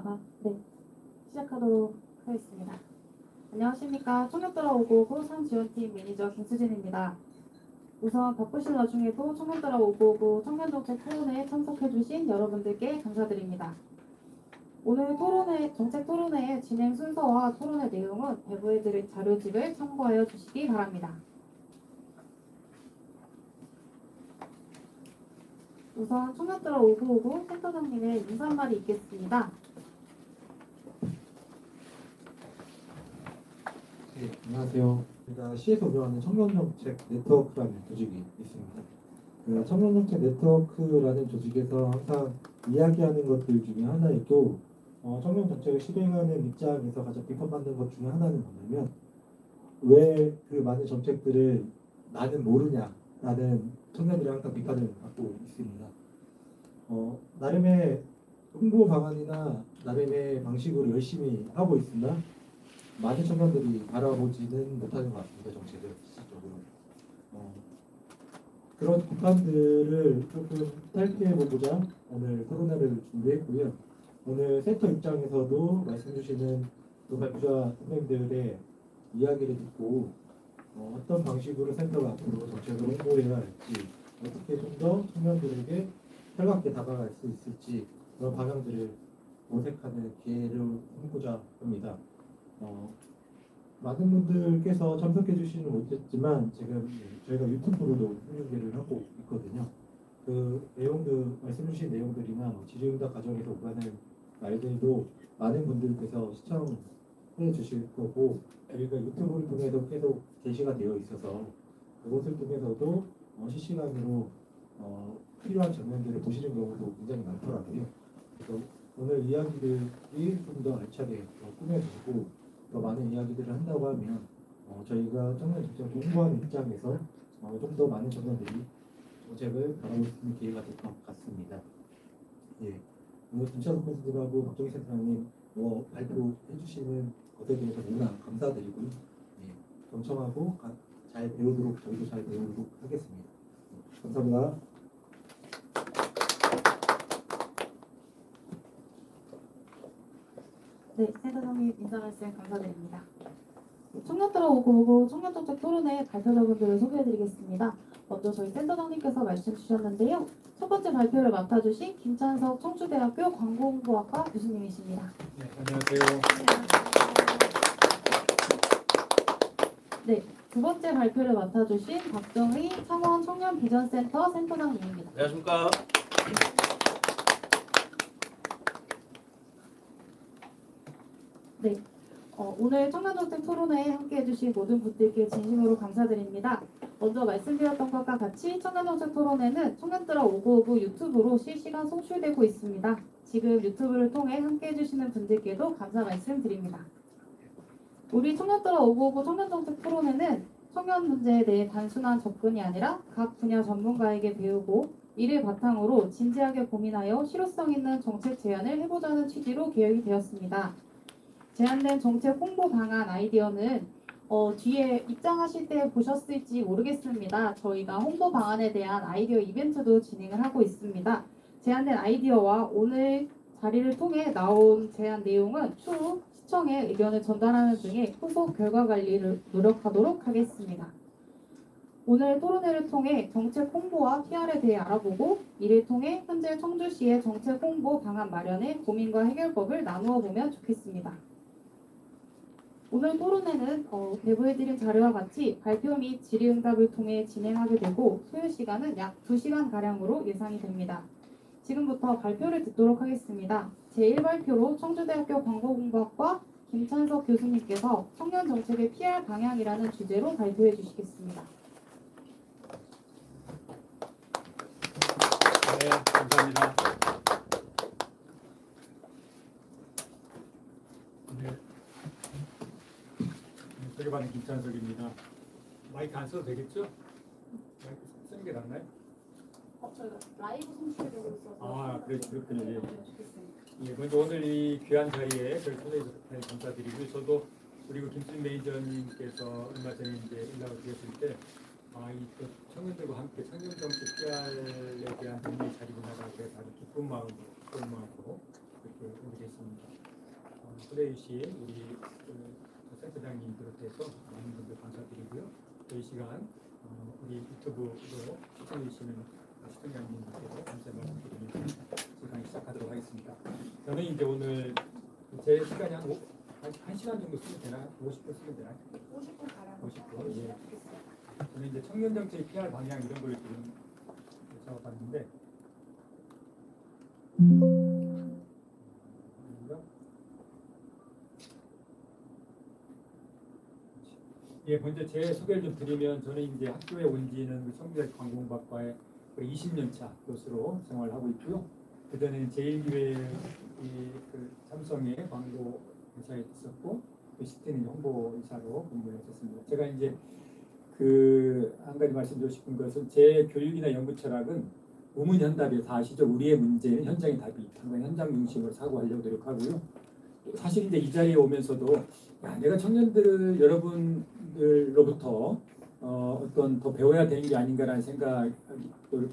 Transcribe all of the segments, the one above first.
네, 시작하도록 하겠습니다. 안녕하십니까. 청년들아 오고오고 상지원팀 매니저 김수진입니다. 우선 바쁘신 와중에도 청년들아 오고오고 청년정책 토론회에 참석해주신 여러분들께 감사드립니다. 오늘 정책 토론회의 진행 순서와 토론회 내용은 배부해드린 자료집을 참고하여 주시기 바랍니다. 우선 청년들아 오고오고 센터장님의 인사말이 있겠습니다. 네, 안녕하세요. 제가 시에서 운영하는 청년정책 네트워크라는 조직이 있습니다. 그 청년정책 네트워크라는 조직에서 항상 이야기하는 것들 중에 하나이고, 청년정책을 실행하는 입장에서 가장 비판받는 것 중에 하나는 뭐냐면, 왜 그 많은 정책들을 나는 모르냐라는 청년들이 항상 비판을 받고 있습니다. 나름의 홍보 방안이나 나름의 방식으로 열심히 하고 있으나 많은 청년들이 바라보지는 못하는 것 같습니다. 정책을 실질적으로. 그런 비판들을 조금 탈피해보고자 오늘 토론회를 준비했고요. 오늘 센터 입장에서도 말씀 주시는 그 발표자 선생님들의 이야기를 듣고 어떤 방식으로 센터가 앞으로 정책을 홍보해야 할지, 어떻게 좀 더 청년들에게 살갑게 다가갈 수 있을지 그런 방향들을 모색하는 기회를 삼고자 합니다. 많은 분들께서 참석해 주시는 못했지만 지금 저희가 유튜브로도 생중계를 하고 있거든요. 그 내용들 말씀 주신 내용들이나 질의응답 과정에서 오가는 말들도 많은 분들께서 시청해 주실 거고, 저희가 유튜브를 통해서 계속 게시가 되어 있어서 그것을 통해서도 실시간으로 필요한 장면들을 보시는 경우도 굉장히 많더라고요. 그래서 오늘 이야기들이 좀 더 알차게 꾸며지고 더 많은 이야기들을 한다고 하면 저희가 청년 정책을 공부하는 입장에서 좀 더 많은 청년들이 정책을 바라볼 수 있는 기회가 될 것 같습니다. 예, 오늘 김찬욱 선생님하고 박정희 센터장님 발표해 주시는 것에 대해서 너무나 감사드리고요. 예, 경청하고 잘 배우도록 저희도 잘 배우도록 하겠습니다. 예, 감사합니다. 네, 센터장님 인사 말씀 감사드립니다. 청년들아 오고오고 청년정책 토론회 발표자분들을 소개해드리겠습니다. 먼저 저희 센터장님께서 말씀 주셨는데요. 첫 번째 발표를 맡아주신 김찬석 청주대학교 광고홍보학과 교수님이십니다. 네, 안녕하세요. 네, 두 번째 발표를 맡아주신 박정희 창원 청년비전센터 센터장님입니다. 안녕하십니까. 네, 오늘 청년정책 토론회에 함께해 주신 모든 분들께 진심으로 감사드립니다. 먼저 말씀드렸던 것과 같이 청년정책 토론회는 청년들아 오고오고 유튜브로 실시간 송출되고 있습니다. 지금 유튜브를 통해 함께해 주시는 분들께도 감사 말씀드립니다. 우리 청년들아 오고오고 청년정책 토론회는 청년 문제에 대해 단순한 접근이 아니라 각 분야 전문가에게 배우고 이를 바탕으로 진지하게 고민하여 실효성 있는 정책 제안을 해보자는 취지로 기획이 되었습니다. 제안된 정책 홍보 방안 아이디어는 뒤에 입장하실 때 보셨을지 모르겠습니다. 저희가 홍보 방안에 대한 아이디어 이벤트도 진행을 하고 있습니다. 제안된 아이디어와 오늘 자리를 통해 나온 제안 내용은 추후 시청에 의견을 전달하는 등의 후속 결과 관리를 노력하도록 하겠습니다. 오늘 토론회를 통해 정책 홍보와 PR에 대해 알아보고 이를 통해 현재 청주시의 정책 홍보 방안 마련의 고민과 해결법을 나누어 보면 좋겠습니다. 오늘 토론회는 배부해드린 자료와 같이 발표 및 질의응답을 통해 진행하게 되고 소요 시간은 약 2시간가량으로 예상이 됩니다. 지금부터 발표를 듣도록 하겠습니다. 제1발표로 청주대학교 광고공부학과 김찬석 교수님께서 청년정책의 PR 방향이라는 주제로 발표해 주시겠습니다. 네, 감사합니다. 네. 소개받은 김찬석입니다. 마이크 안 써도 되겠죠? 마이크 쓰는 게 낫나요? 저희가 라이브 송출되고 있어서 그렇군요. 예. 예, 먼저 오늘 이 귀한 자리에 저를 초대해 주셔서 감사드리고요. 저도 그리고 김수진 매니저님께서 얼마 전에 이제 연락을 드렸을 때 이 청년들과 함께 청년정책 PR에 대한 논의 자리를 나가게 돼서 아주 기쁜 마음으로 이렇게 오게 됐습니다. 후레이 씨, 우리 센터장님 비롯해서 많은 분들 감사드리고요. 이 시간 우리 유튜브로 시청해 주시는 시청자님들께도 감사 말씀드리면서 시간 시작하도록 하겠습니다. 저는 이제 오늘 제 시간이 한 시간 정도 쓰면 되나요? 50분 쓰면 되나요? 50분 가량 50분. 예. 저는 이제 청년 정책 PR 방향 이런 걸 지금 작업하는데 예, 먼저 제 소개를 좀 드리면 저는 이제 학교에 온 지는 성주대학교 관공학과에 20년 차 교수로 생활하고 있고요. 그전에는 제1기획 그 삼성의 광고 회사에 있었고 그 시티는 홍보이사로 근무를 했었습니다. 제가 이제 그 한 가지 말씀드리고 싶은 것은 제 교육이나 연구 철학은 우문현답이에요. 다 아시죠? 우리의 문제는 현장의 답이 있다. 항상 현장 중심으로 사고하려고 노력하고요. 사실 이제 이 자리에 오면서도 내가 청년들을 여러분들로부터 어떤 더 배워야 되는 게 아닌가라는 생각을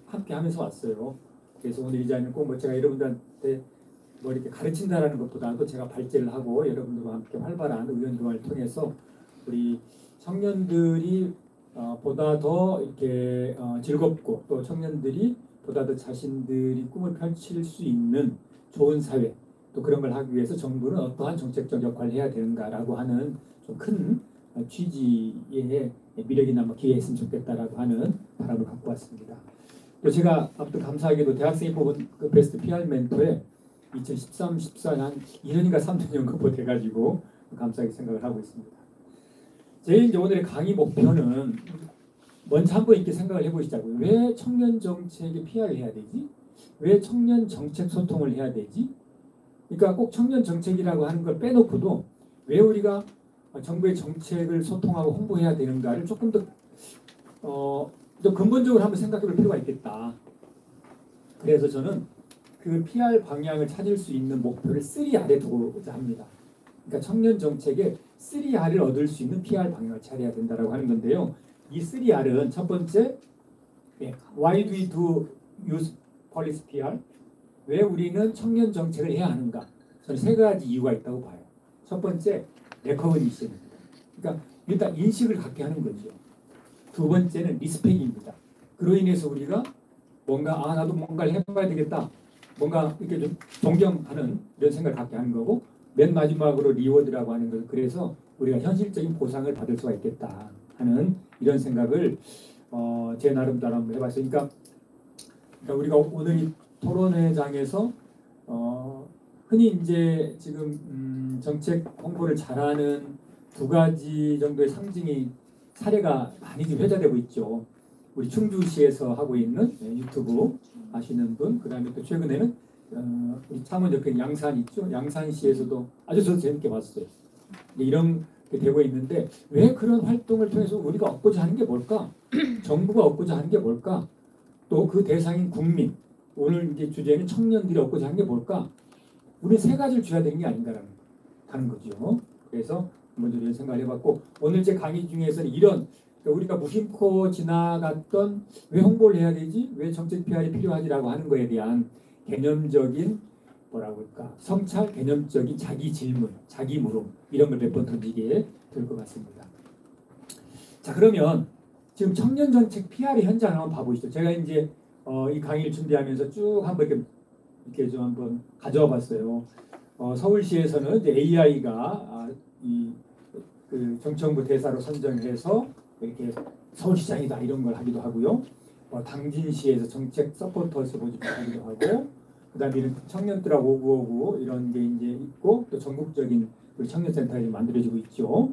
함께 하면서 왔어요. 그래서 오늘 이 자리는 꼭 뭐 제가 여러분들한테 뭐 이렇게 가르친다라는 것보다도 제가 발제를 하고 여러분들과 함께 활발한 의견교환을 통해서 우리 청년들이 보다 더 이렇게 즐겁고 또 청년들이 보다 더 자신들이 꿈을 펼칠 수 있는 좋은 사회 또 그런 걸 하기 위해서 정부는 어떠한 정책적 역할을 해야 되는가라고 하는 좀 큰 취지의 미력이나 뭐 기회했으면 좋겠다라고 하는 바람을 갖고 왔습니다. 또 제가 앞서 감사하게도 대학생이 뽑은 그 베스트 PR 멘토에 2013, 14년 한 2년인가 3년 연급으로 돼가지고 감사하게 생각을 하고 있습니다. 제 이제 오늘의 강의 목표는 먼저 한번 이렇게 생각을 해보시자고요. 왜 청년 정책에 PR을 해야 되지? 왜 청년 정책 소통을 해야 되지? 그러니까 꼭 청년 정책이라고 하는 걸 빼놓고도 왜 우리가 정부의 정책을 소통하고 홍보해야 되는가를 조금 더 근본적으로 한번 생각해 볼 필요가 있겠다. 그래서 저는 그 PR 방향을 찾을 수 있는 목표를 3R에 두고자 합니다. 그러니까 청년 정책에 3R을 얻을 수 있는 PR 방향을 찾아야 된다고 하는 건데요. 이 3R은 첫 번째, Why do we do use policy PR? 왜 우리는 청년 정책을 해야 하는가? 저는 세 가지 이유가 있다고 봐요. 첫 번째, recognition입니다. 그러니까 일단 인식을 갖게 하는 거죠. 두 번째는 리스펙입니다. 그로 인해서 우리가 뭔가 나도 뭔가를 해봐야 되겠다. 뭔가 이렇게 좀 존경하는 이런 생각을 갖게 하는 거고 맨 마지막으로 리워드라고 하는 것. 그래서 우리가 현실적인 보상을 받을 수가 있겠다 하는 이런 생각을 제 나름대로 한번 해봤어요. 그러니까 우리가 오늘 이 토론회장에서 흔히 이제 지금 정책 홍보를 잘하는 두 가지 정도의 상징이 사례가 많이 좀 회자되고 있죠. 우리 충주시에서 하고 있는 유튜브 아시는 분, 그 다음에 또 최근에는 우리 창원 옆에 양산 있죠. 양산시에서도 아주 저 재밌게 봤어요. 이런 게 되고 있는데 왜 그런 활동을 통해서 우리가 얻고자 하는 게 뭘까? 정부가 얻고자 하는 게 뭘까? 또 그 대상인 국민, 오늘 이제 주제는 청년들이 얻고자 하는 게 뭘까? 우리 세 가지를 줘야 되는 게 아닌가라는 하는 거죠. 그래서 먼저 이런 생각을 해봤고 오늘 제 강의 중에서는 이런 우리가 무심코 지나갔던 왜 홍보를 해야 되지? 왜 정책 PR이 필요하지라고 하는 거에 대한 개념적인 뭐라고 할까? 성찰, 개념적인 자기 질문, 자기 물음 이런 걸 몇 번 던지게 될 것 같습니다. 자 그러면 지금 청년 정책 PR의 현장을 한번 봐보시죠. 제가 이제 이 강의를 준비하면서 쭉 한번 이렇게 좀 한번 가져와 봤어요. 서울시에서는 이제 AI가 그 정청부 대사로 선정해서 이렇게 서울시장이다 이런 걸 하기도 하고요. 당진시에서 정책 서포터스 모집하기도 하고, 그다음에 이런 청년들하고 5959 이런 게 이제 있고 또 전국적인 우리 청년센터가 만들어지고 있죠.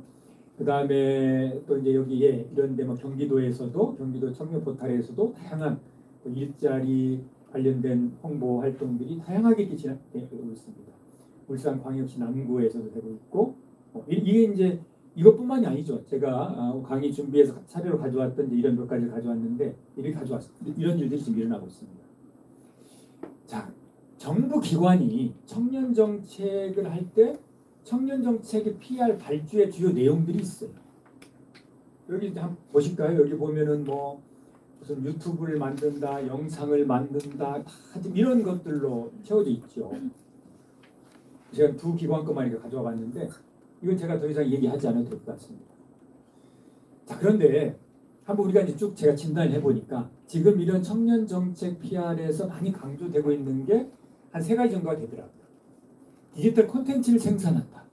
그다음에 또 이제 여기에 이런데 뭐 경기도에서도 경기도 청년 포털에서도 다양한 일자리 관련된 홍보 활동들이 다양하게 이렇게 진행되고 있습니다. 울산광역시 남구에서도 되고 있고 이게 이제 이것뿐만이 아니죠. 제가 강의 준비해서 사례로 가져왔던 이런 몇 가지를 가져왔는데 이런 일들이 지금 일어나고 있습니다. 자, 정부 기관이 청년 정책을 할 때 청년 정책의 PR 발주의 주요 내용들이 있어요. 여기 한번 보실까요? 여기 보면은 뭐 무슨 유튜브를 만든다, 영상을 만든다, 다 이런 것들로 채워져 있죠. 제가 두 기관것만 이렇게 가져와 봤는데 이건 제가 더 이상 얘기하지 않아도 될 것 같습니다. 자, 그런데 한번 우리가 이제 쭉 제가 진단해 보니까 지금 이런 청년 정책 PR에서 많이 강조되고 있는 게 한 세 가지 정도가 되더라고요. 디지털 콘텐츠를 생산한다.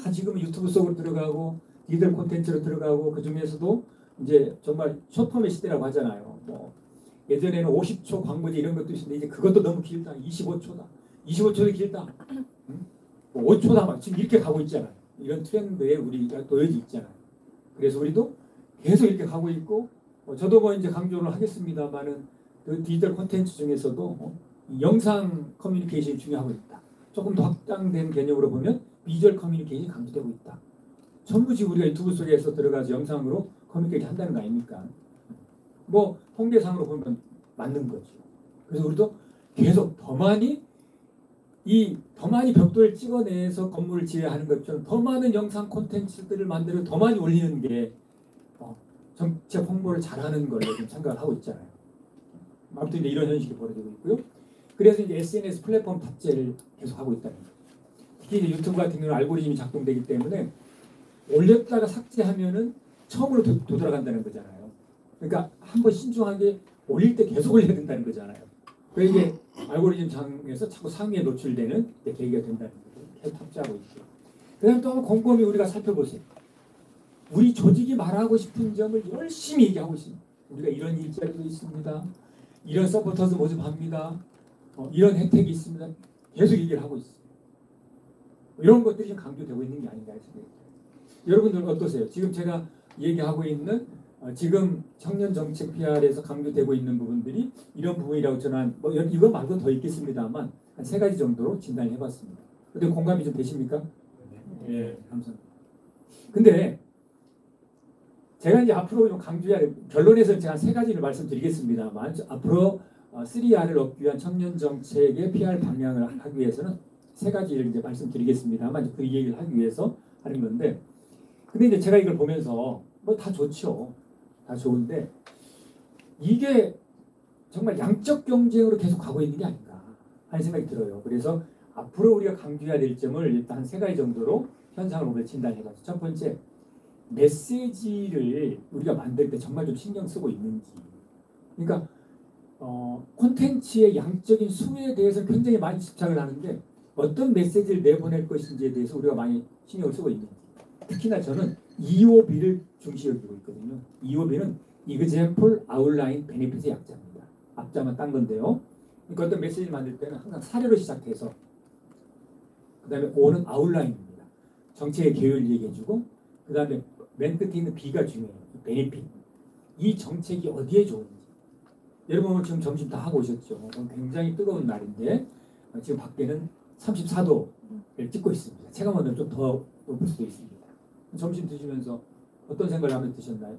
다 지금 유튜브 속으로 들어가고 디지털 콘텐츠로 들어가고 그 중에서도 이제 정말 숏폼의 시대라고 하잖아요. 뭐 예전에는 50초 광고지 이런 것도 있었는데 이제 그것도 너무 길다. 25초다. 25초도 길다. 응? 뭐 5초다 막 지금 이렇게 가고 있잖아요. 이런 트렌드에 우리가 놓여져 있잖아요. 그래서 우리도 계속 이렇게 가고 있고 저도 뭐 이제 강조를 하겠습니다만은 그 디지털 콘텐츠 중에서도 영상 커뮤니케이션이 중요하고 있다. 조금 더 확장된 개념으로 보면 비주얼 커뮤니케이션이 강조되고 있다. 전부 지금 우리가 유튜브 속에서 들어가서 영상으로 커뮤니케이션 한다는 거 아닙니까? 뭐 통계상으로 보면 맞는 거죠. 그래서 우리도 계속 더 많이 벽돌을 찍어내서 건물을 지어야 하는 것처럼 더 많은 영상 콘텐츠들을 만들어 더 많이 올리는 게 정책 홍보를 잘하는 걸로 좀 생각을 하고 있잖아요. 아무튼 이제 이런 현실이 벌어지고 있고요. 그래서 이제 SNS 플랫폼 탑재를 계속 하고 있다는 거예요. 특히 이제 유튜브 같은 경우는 알고리즘이 작동되기 때문에 올렸다가 삭제하면은 처음으로 되돌아간다는 거잖아요. 그러니까 한번 신중하게 올릴 때 계속 올려야 된다는 거잖아요. 그래서 이게 알고리즘 장에서 자꾸 상위에 노출되는 계기가 된다는 거죠. 계속 탑재하고 있죠. 그다음 또 한번 곰곰이 우리가 살펴보세요. 우리 조직이 말하고 싶은 점을 열심히 얘기하고 있습니다. 우리가 이런 일자리도 있습니다. 이런 서포터즈 모집합니다. 이런 혜택이 있습니다. 계속 얘기를 하고 있어요. 이런 것들이 지금 강조되고 있는 게 아닌가 생각해요. 여러분들 어떠세요? 지금 제가 얘기하고 있는 지금 청년 정책 PR에서 강조되고 있는 부분들이 이런 부분이라고 저는 뭐 이거 말고 더 있겠습니다만 한 세 가지 정도로 진단을 해봤습니다. 근데 공감이 좀 되십니까? 네, 감사합니다. 근데 제가 이제 앞으로 좀 강조해야 될 결론에서 제가 세 가지를 말씀드리겠습니다만 앞으로 3R을 얻기 위한 청년 정책의 PR 방향을 하기 위해서는 세 가지를 이제 말씀드리겠습니다만 그 얘기를 하기 위해서 하는 건데 근데 이제 제가 이걸 보면서 뭐 다 좋죠. 다 좋은데 이게 정말 양적 경쟁으로 계속 가고 있는 게 아닌가 하는 생각이 들어요. 그래서 앞으로 우리가 강조해야 될 점을 일단 한 세 가지 정도로 현상을 보면 진단해봤어요. 첫 번째, 메시지를 우리가 만들 때 정말 좀 신경 쓰고 있는지. 그러니까 콘텐츠의 양적인 수에 대해서 굉장히 많이 집착을 하는데 어떤 메시지를 내보낼 것인지에 대해서 우리가 많이 신경을 쓰고 있는지. 특히나 저는 EOB를 중시 여기고 있거든요. EOB는 Example Outline Benefit의 약자입니다. 앞자만 딴 건데요. 그러니까 어떤 메시지를 만들 때는 항상 사례로 시작해서 그 다음에 O는 아웃라인입니다. 정책의 계율을 얘기해주고 그 다음에 맨 끝에 있는 B가 중요해요. 베네핏. 이 정책이 어디에 좋은지. 여러분 오늘 지금 점심 다 하고 오셨죠. 굉장히 뜨거운 날인데 지금 밖에는 34도를 찍고 있습니다. 체감온도는 좀 더 높을 수도 있습니다. 점심 드시면서 어떤 생각을 하면서 드셨나요?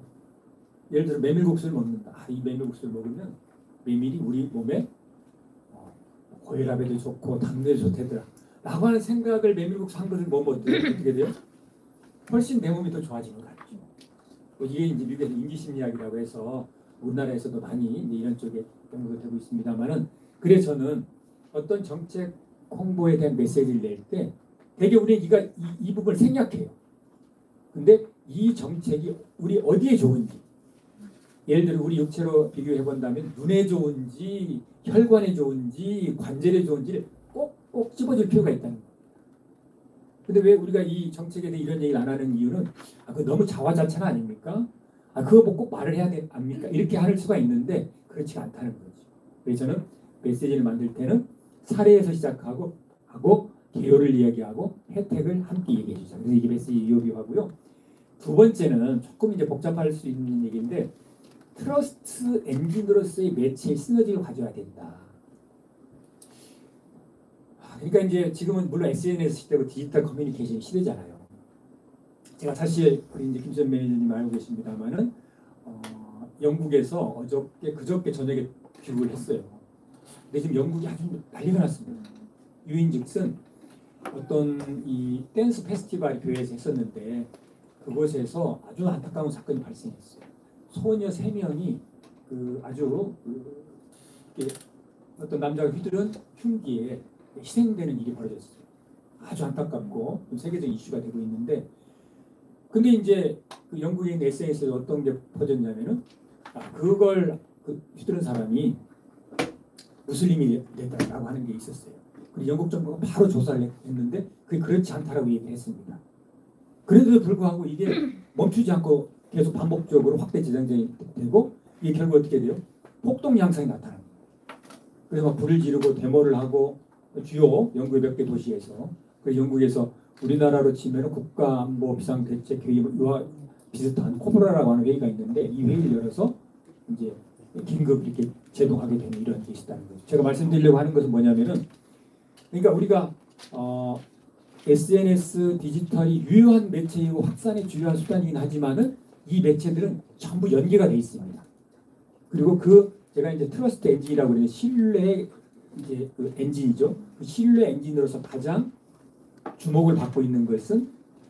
예를 들어 메밀국수를 먹는다. 이 메밀국수를 먹으면 메밀이 우리 몸에 고혈압에도 좋고 당뇨에도 좋대더라. 라고 하는 생각을 메밀국수 한 그릇 먹으면 어떻게 돼요? 훨씬 내 몸이 더 좋아지는 것 같죠. 이게 이제 미국에서 인지심리학이라고 해서 우리나라에서도 많이 이제 이런 쪽에 연구가 되고 있습니다만은 그래서 저는 어떤 정책 홍보에 대한 메시지를 낼 때 되게 우리가 이 부분을 생략해요. 근데 이 정책이 우리 어디에 좋은지 예를 들어 우리 육체로 비교해 본다면 눈에 좋은지 혈관에 좋은지 관절에 좋은지를 꼭꼭 집어줄 필요가 있다는 거예요. 근데 왜 우리가 이 정책에 대해 이런 얘기를 안 하는 이유는 그거 너무 자화자찬 아닙니까? 그거 뭐 꼭 말을 해야 합니까? 이렇게 할 수가 있는데 그렇지가 않다는 거죠. 그래서 저는 메시지를 만들 때는 사례에서 시작하고 개요를 이야기하고 혜택을 함께 얘기해 주자. 그래서 이게 메시지 유효비하고요. 두 번째는 조금 이제 복잡할 수 있는 얘기인데 트러스트 엔진으로서의 매체의 시너지를 가져야 된다. 그러니까 이제 지금은 물론 SNS 시대고 디지털 커뮤니케이션 시대잖아요. 제가 사실 우리 이제 김수현 매니저님 알고 계십니다만은 영국에서 그저께 저녁에 귀국을 했어요. 근데 지금 영국이 아주 난리가 났습니다. 유인즉슨 어떤 이 댄스 페스티벌 교회에서 했었는데 그곳에서 아주 안타까운 사건이 발생했어요. 소녀 3명이 아주 어떤 남자가 휘두른 흉기에 희생되는 일이 벌어졌어요. 아주 안타깝고 좀 세계적 이슈가 되고 있는데, 근데 이제 그 영국인 SNS에 어떤 게 퍼졌냐면은 그걸 휘두른 사람이 무슬림이 됐다라고 하는 게 있었어요. 그리고 영국 정부가 바로 조사를 했는데 그게 그렇지 않다라고 얘기를 했습니다. 그래도 불구하고 이게 멈추지 않고 계속 반복적으로 확대 재생산이 되고, 이게 결국 어떻게 돼요? 폭동 양상이 나타납니다. 그래서 막 불을 지르고 데모를 하고 주요 영국의 몇 개 도시에서, 그 영국에서 우리나라로 치면 국가안보 비상대책회의와 비슷한 코브라라고 하는 회의가 있는데, 이 회의를 열어서 이제 긴급 이렇게 제동하게 되는 이런 게 있다는 거죠. 제가 말씀드리려고 하는 것은 뭐냐면은, 그러니까 우리가 SNS 디지털이 유효한 매체이고 확산의 주요한 수단이긴 하지만은 이 매체들은 전부 연계가 돼 있습니다. 그리고 제가 이제 트러스트 엔진이라고 그러는 신뢰 이제 그 엔진이죠. 그 신뢰 엔진으로서 가장 주목을 받고 있는 것은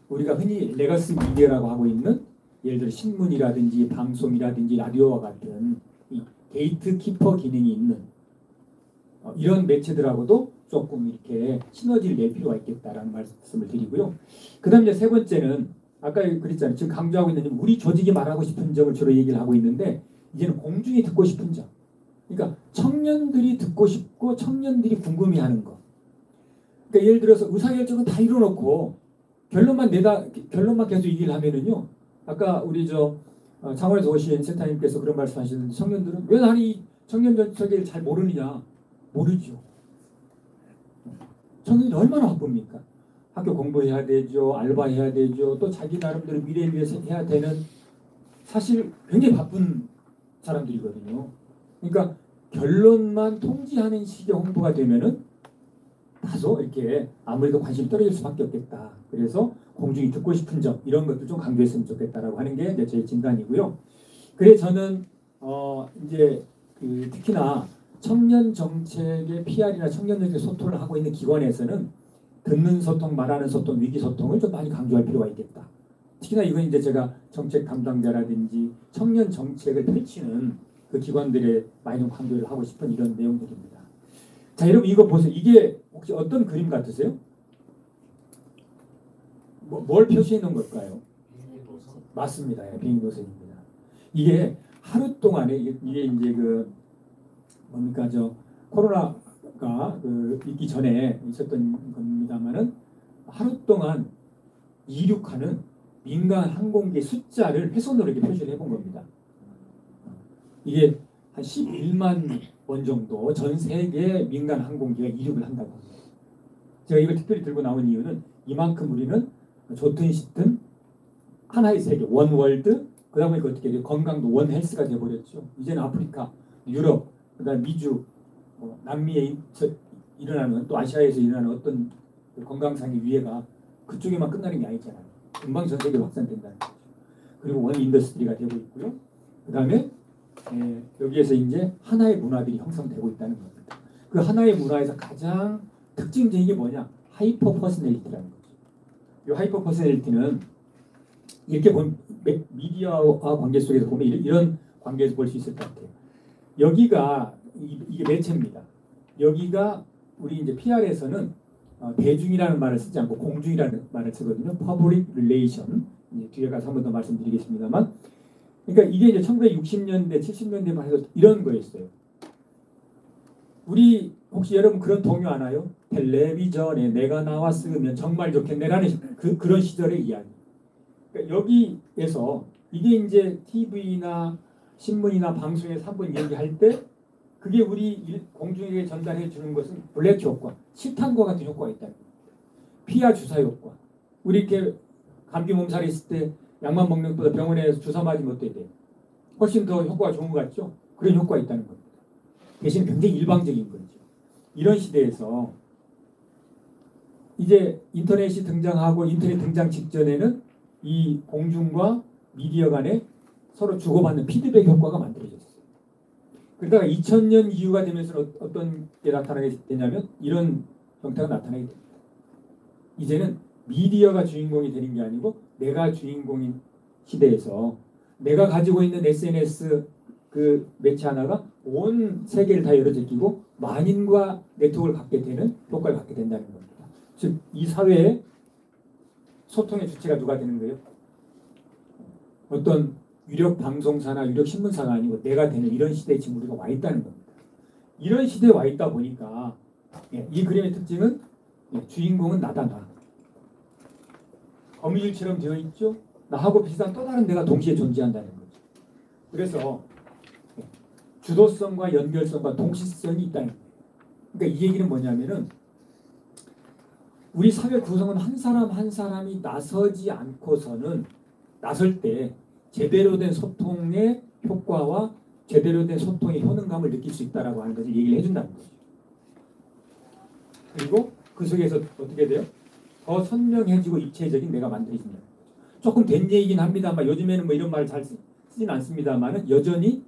우리가 흔히 레거시 미디어라고 하고 있는, 예를 들어 신문이라든지 방송이라든지 라디오와 같은 이 게이트키퍼 기능이 있는 이런 매체들하고도 조금 이렇게 시너지를 낼 필요가 있겠다라는 말씀을 드리고요. 그다음 이제 세 번째는 아까 그랬잖아요. 지금 강조하고 있는 점, 우리 조직이 말하고 싶은 점을 주로 얘기를 하고 있는데, 이제는 공중이 듣고 싶은 점. 그러니까 청년들이 듣고 싶고 청년들이 궁금해하는 거. 그러니까 예를 들어서 의사결정은 다 이뤄놓고 결론만 계속 얘기를 하면은요. 아까 우리 창원에서 오신 센터님께서 그런 말씀하시는데, 청년들은 왜 나는 이 청년 정책을 잘 모르느냐? 모르죠. 청년들이 얼마나 바쁩니까? 학교 공부해야 되죠. 알바해야 되죠. 또 자기 나름대로 미래를 위해서 해야 되는, 사실 굉장히 바쁜 사람들이거든요. 그러니까 결론만 통지하는 식의 홍보가 되면은 다소 이렇게 아무래도 관심이 떨어질 수밖에 없겠다. 그래서 공중이 듣고 싶은 점, 이런 것도 좀 강조했으면 좋겠다라고 하는 게 이제 제 진단이고요. 그래서 저는 이제 특히나 청년 정책의 PR이나 청년 정책 소통을 하고 있는 기관에서는 듣는 소통, 말하는 소통, 위기 소통을 좀 많이 강조할 필요가 있겠다. 특히나 이건 이제 제가 정책 담당자라든지 청년 정책을 펼치는 그 기관들에 많이 좀 강조를 하고 싶은 이런 내용들입니다. 자, 여러분 이거 보세요. 이게 혹시 어떤 그림 같으세요? 뭘 표시해 놓은 걸까요? 맞습니다. 비행도선입니다. 이게 하루 동안에 이게 이제 뭡니까 코로나가 있기 전에 있었던 겁니다만은, 하루 동안 이륙하는 민간 항공기 숫자를 훼손으로 이렇게 표시를 해본 겁니다. 이게 한 11만 원 정도 전 세계 민간 항공기가 이륙을 한다고 합니다. 제가 이걸 특별히 들고 나온 이유는, 이만큼 우리는 좋든 싫든 하나의 세계, 원월드, 그다음에 어떻게 돼요? 건강도 원헬스가 돼버렸죠. 이제는 아프리카, 유럽, 그다음 미주, 남미에 일어나는, 또 아시아에서 일어나는 어떤 건강상의 위해가 그쪽에만 끝나는 게 아니잖아요. 금방 전 세계로 확산된다는 거죠. 그리고 원 인더스트리가 되고 있고요. 그다음에 여기에서 이제 하나의 문화들이 형성되고 있다는 겁니다. 그 하나의 문화에서 가장 특징적인 게 뭐냐? 하이퍼 퍼스널리티라는 거죠. 이 하이퍼 퍼스널리티는 이렇게 보면 미디어와 관계 속에서 보면 이런 관계에서 볼 수 있을 것 같아요. 여기가 이게 매체입니다. 여기가 우리 이제 PR에서는 대중이라는 말을 쓰지 않고 공중이라는 말을 쓰거든요. Public Relation. 뒤에 가서 한 번 더 말씀드리겠습니다만, 그러니까 이게 이제 1960년대, 70년대만 해도 이런 거였어요. 우리 혹시 여러분 그런 동요 아나요? 텔레비전에 내가 나왔으면 정말 좋겠네라는 그런 시절의 이야기. 그러니까 여기에서 이게 이제 TV나 신문이나 방송에서 한번 얘기할 때 그게 우리 공중에게 전달해 주는 것은 블랙 효과, 실탄과 같은 효과가 있다는 겁니다. 피하 주사 효과. 우리 이렇게 감기 몸살이 있을 때 약만 먹는 것보다 병원에서 주사 맞으면 어때야 돼요? 훨씬 더 효과가 좋은 것 같죠? 그런 효과가 있다는 겁니다. 대신 굉장히 일방적인 거죠. 이런 시대에서 이제 인터넷이 등장하고, 인터넷 등장 직전에는 이 공중과 미디어 간에 서로 주고받는 피드백 효과가 만들어졌어요. 그러다가 2000년 이후가 되면서 어떤 게 나타나게 되냐면 이런 형태가 나타나게 됩니다. 이제는 미디어가 주인공이 되는 게 아니고 내가 주인공인 시대에서 내가 가지고 있는 SNS 그 매체 하나가 온 세계를 다 열어제끼고 만인과 네트워크를 갖게 되는 효과를 갖게 된다는 겁니다. 즉 이 사회의 소통의 주체가 누가 되는 거예요? 어떤 유력 방송사나 유력 신문사가 아니고 내가 되는 이런 시대에 지금 우리가 와 있다는 겁니다. 이런 시대에 와 있다 보니까 이 그림의 특징은 주인공은 나다 나. 거미줄처럼 되어 있죠. 나하고 비슷한 또 다른 내가 동시에 존재한다는 거죠. 그래서 주도성과 연결성과 동시성이 있다는 거예요. 그러니까 이 얘기는 뭐냐면은 우리 사회 구성은 한 사람 한 사람이 나서지 않고서는 나설 때 제대로 된 소통의 효과와 제대로 된 소통의 효능감을 느낄 수 있다라고 하는 것을 얘기를 해준다는 거죠. 그리고 그 속에서 어떻게 돼요? 더 선명해지고 입체적인 내가 만들어진다. 조금 된 얘기긴 합니다만 요즘에는 뭐 이런 말 잘 쓰진 않습니다만은 여전히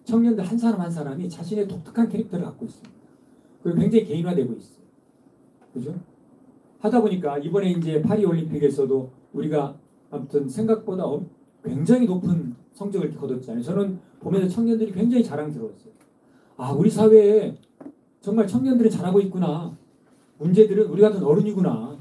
청년들 한 사람 한 사람이 자신의 독특한 캐릭터를 갖고 있습니다. 그리고 굉장히 개인화되고 있어요. 그죠? 하다 보니까 이번에 이제 파리 올림픽에서도 우리가 아무튼 생각보다 굉장히 높은 성적을 거뒀잖아요. 저는 보면서 청년들이 굉장히 자랑스러웠어요. 아, 우리 사회에 정말 청년들이 잘하고 있구나. 문제들은 우리 같은 어른이구나.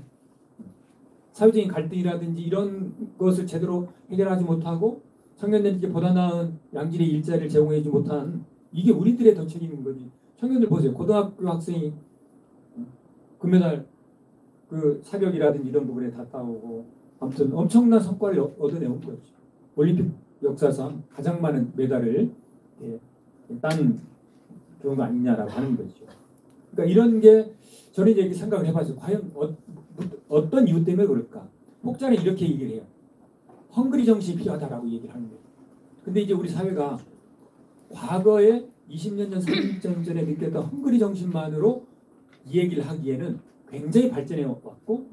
사회적인 갈등이라든지 이런 것을 제대로 해결하지 못하고 청년들에게 보다 나은 양질의 일자리를 제공하지 못한 이게 우리들의 더 책임인 거지. 청년들 보세요. 고등학교 학생이 금메달 그 사격이라든지 이런 부분에 다 따오고 아무튼 엄청난 성과를 얻어내온 거죠. 올림픽 역사상 가장 많은 메달을 딴 경우가 아니냐라고 하는 거죠. 그러니까 이런 게 저는 이제 생각을 해봤어요. 과연 어떤 이유 때문에 그럴까? 혹자는 이렇게 얘기를 해요. 헝그리 정신이 필요하다라고 얘기를 하는 거예요. 근데 이제 우리 사회가 과거에 20년 전, 30년 전에 느꼈던 헝그리 정신만으로 이 얘기를 하기에는 굉장히 발전해 왔고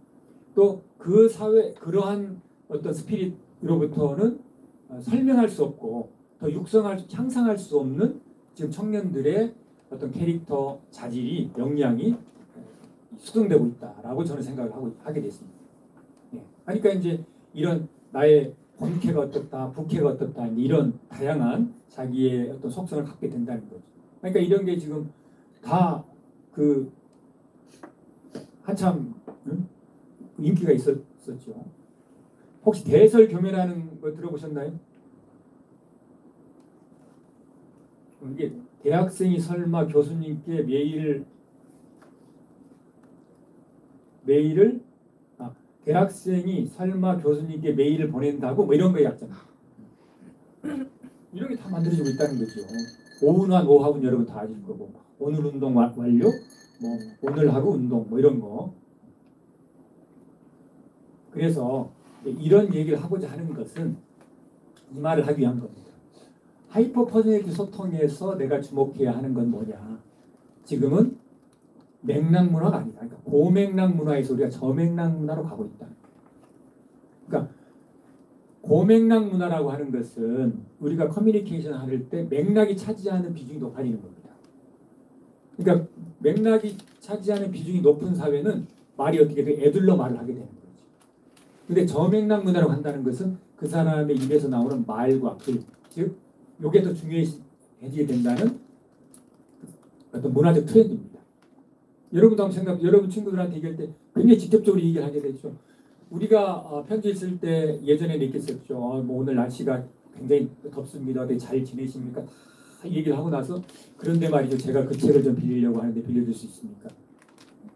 또 그 사회 그러한 어떤 스피릿으로부터는 설명할 수 없고 더 향상할 수 없는 지금 청년들의 어떤 캐릭터 자질이 역량이 수정되고 있다라고 저는 생각을 하게 됐습니다. 그러니까 이제 이런 나의 본캐가 어떻다, 부캐가 어떻다 이런 다양한 자기의 어떤 속성을 갖게 된다는 거죠. 그러니까 이런 게 지금 다 그 한참 인기가 있었죠. 혹시 대설교묘라는 거 들어보셨나요? 이게 대학생이 설마 교수님께 대학생이 설마 교수님께 메일을 보낸다고 뭐 이런 거 약잖아요. 이런 게 다 만들어지고 있다는 거죠. 오운환 오합은 여러분 다 아실 거고 오늘 운동 완료, 뭐 오늘 하루 운동 뭐 이런 거. 그래서 이런 얘기를 하고자 하는 것은 이 말을 하기 위한 겁니다. 하이퍼 퍼스널리티 소통에서 내가 주목해야 하는 건 뭐냐? 지금은 맥락 문화가 아니다. 그러니까 고맥락 문화에서 우리가 저맥락 문화로 가고 있다. 그러니까 고맥락 문화라고 하는 것은 우리가 커뮤니케이션 할 때 맥락이 차지하는 비중이 높아지는 겁니다. 그러니까 맥락이 차지하는 비중이 높은 사회는 말이 어떻게 돼? 애들로 말을 하게 되는 거죠. 근데 저맥락 문화라고 한다는 것은 그 사람의 입에서 나오는 말과 글, 즉 이게 더 중요해지게 된다는 어떤 문화적 트렌드입니다. 여러분도 한번 여러분 친구들한테 얘기할 때 굉장히 직접적으로 얘기를 하게 되죠. 우리가 편지 쓸 때 예전에 느꼈었죠. 뭐 오늘 날씨가 굉장히 덥습니다. 되게 잘 지내십니까? 다 얘기를 하고 나서 그런데 말이죠. 제가 그 책을 좀 빌리려고 하는데 빌려줄 수 있습니까?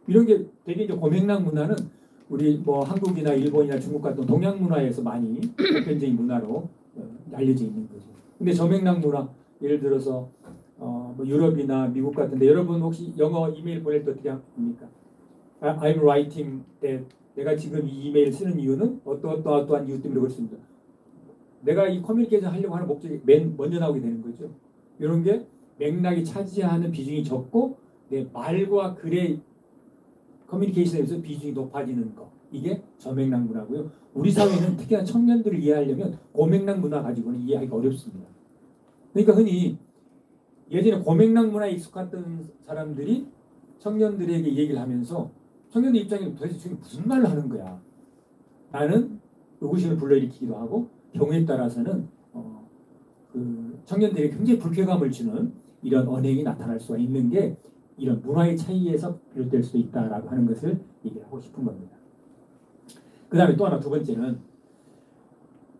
이런 게 되게 이제 고맥락 문화는 우리 뭐 한국이나 일본이나 중국 같은 동양 문화에서 많이 보편적인 문화로 알려져 있는 거죠. 근데 저맥락 문화 예를 들어서 뭐 유럽이나 미국 같은데 여러분 혹시 영어 이메일 보낼 때 어떻게 합니까? I'm writing that 내가 지금 이 이메일 쓰는 이유는 어떠한 이유 때문에 그렇습니다. 내가 이 커뮤니케이션 하려고 하는 목적이 먼저 나오게 되는 거죠. 이런 게 맥락이 차지하는 비중이 적고 내 말과 글의 커뮤니케이션에서 비중이 높아지는 거. 이게 저맥락 문화고요. 우리 사회는 특히나 청년들을 이해하려면 고맥락 문화 가지고는 이해하기가 어렵습니다. 그러니까 흔히 예전에 고맥락 문화에 익숙했던 사람들이 청년들에게 얘기를 하면서 청년들 입장에 도대체 지금 무슨 말을 하는 거야? 라는 의구심을 불러일으키기도 하고 경우에 따라서는 그 청년들에게 굉장히 불쾌감을 주는 이런 언행이 나타날 수가 있는 게 이런 문화의 차이에서 비롯될 수도 있다라고 하는 것을 얘기하고 싶은 겁니다. 그 다음에 또 하나 두 번째는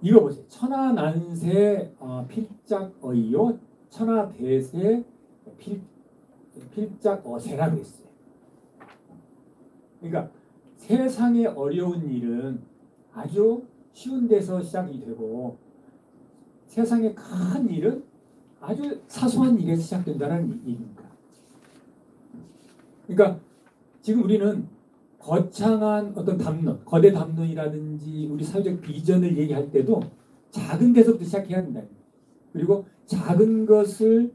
이거 보세요. 천하난세 필작어이요 천하대세 필작어세라고 했어요. 그러니까 세상의 어려운 일은 아주 쉬운 데서 시작이 되고 세상의 큰 일은 아주 사소한 일에서 시작된다는 얘기입니다. 그러니까 지금 우리는 거창한 어떤 담론, 거대 담론이라든지 우리 사회적 비전을 얘기할 때도 작은 데서부터 시작해야 된다. 그리고 작은 것을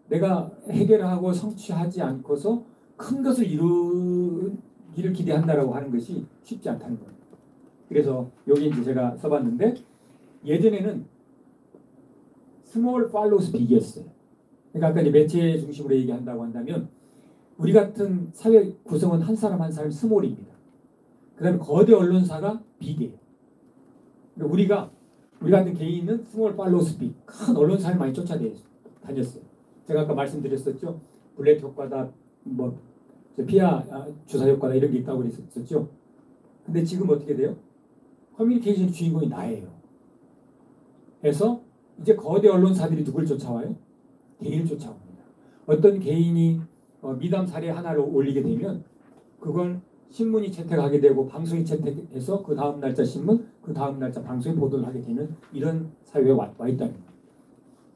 내가 해결하고 성취하지 않고서 큰 것을 이루기를 기대한다라고 하는 것이 쉽지 않다는 겁니다. 그래서 여기 이제 제가 써봤는데 예전에는 small follows big이었어요. 그러니까 아까 이제 매체 중심으로 얘기한다고 한다면 우리 같은 사회 구성원 한 사람 한 사람 스몰입니다. 그 다음에 거대 언론사가 빅이에요. 그러니까 우리 같은 개인은 스몰 팔로우스 빅, 큰 언론사를 많이 쫓아다녔어요. 제가 아까 말씀드렸었죠. 블랙 효과다, 뭐 피아 주사 효과다 이런 게 있다고 그랬었죠. 근데 지금 어떻게 돼요? 커뮤니케이션 주인공이 나예요. 그래서 이제 거대 언론사들이 누굴 쫓아와요? 개인을 쫓아옵니다. 어떤 개인이 미담 사례 하나를 올리게 되면 그걸 신문이 채택하게 되고 방송이 채택해서 그 다음 날짜 신문, 그 다음 날짜 방송에 보도를 하게 되는 이런 사회에 와 있다는 거예요.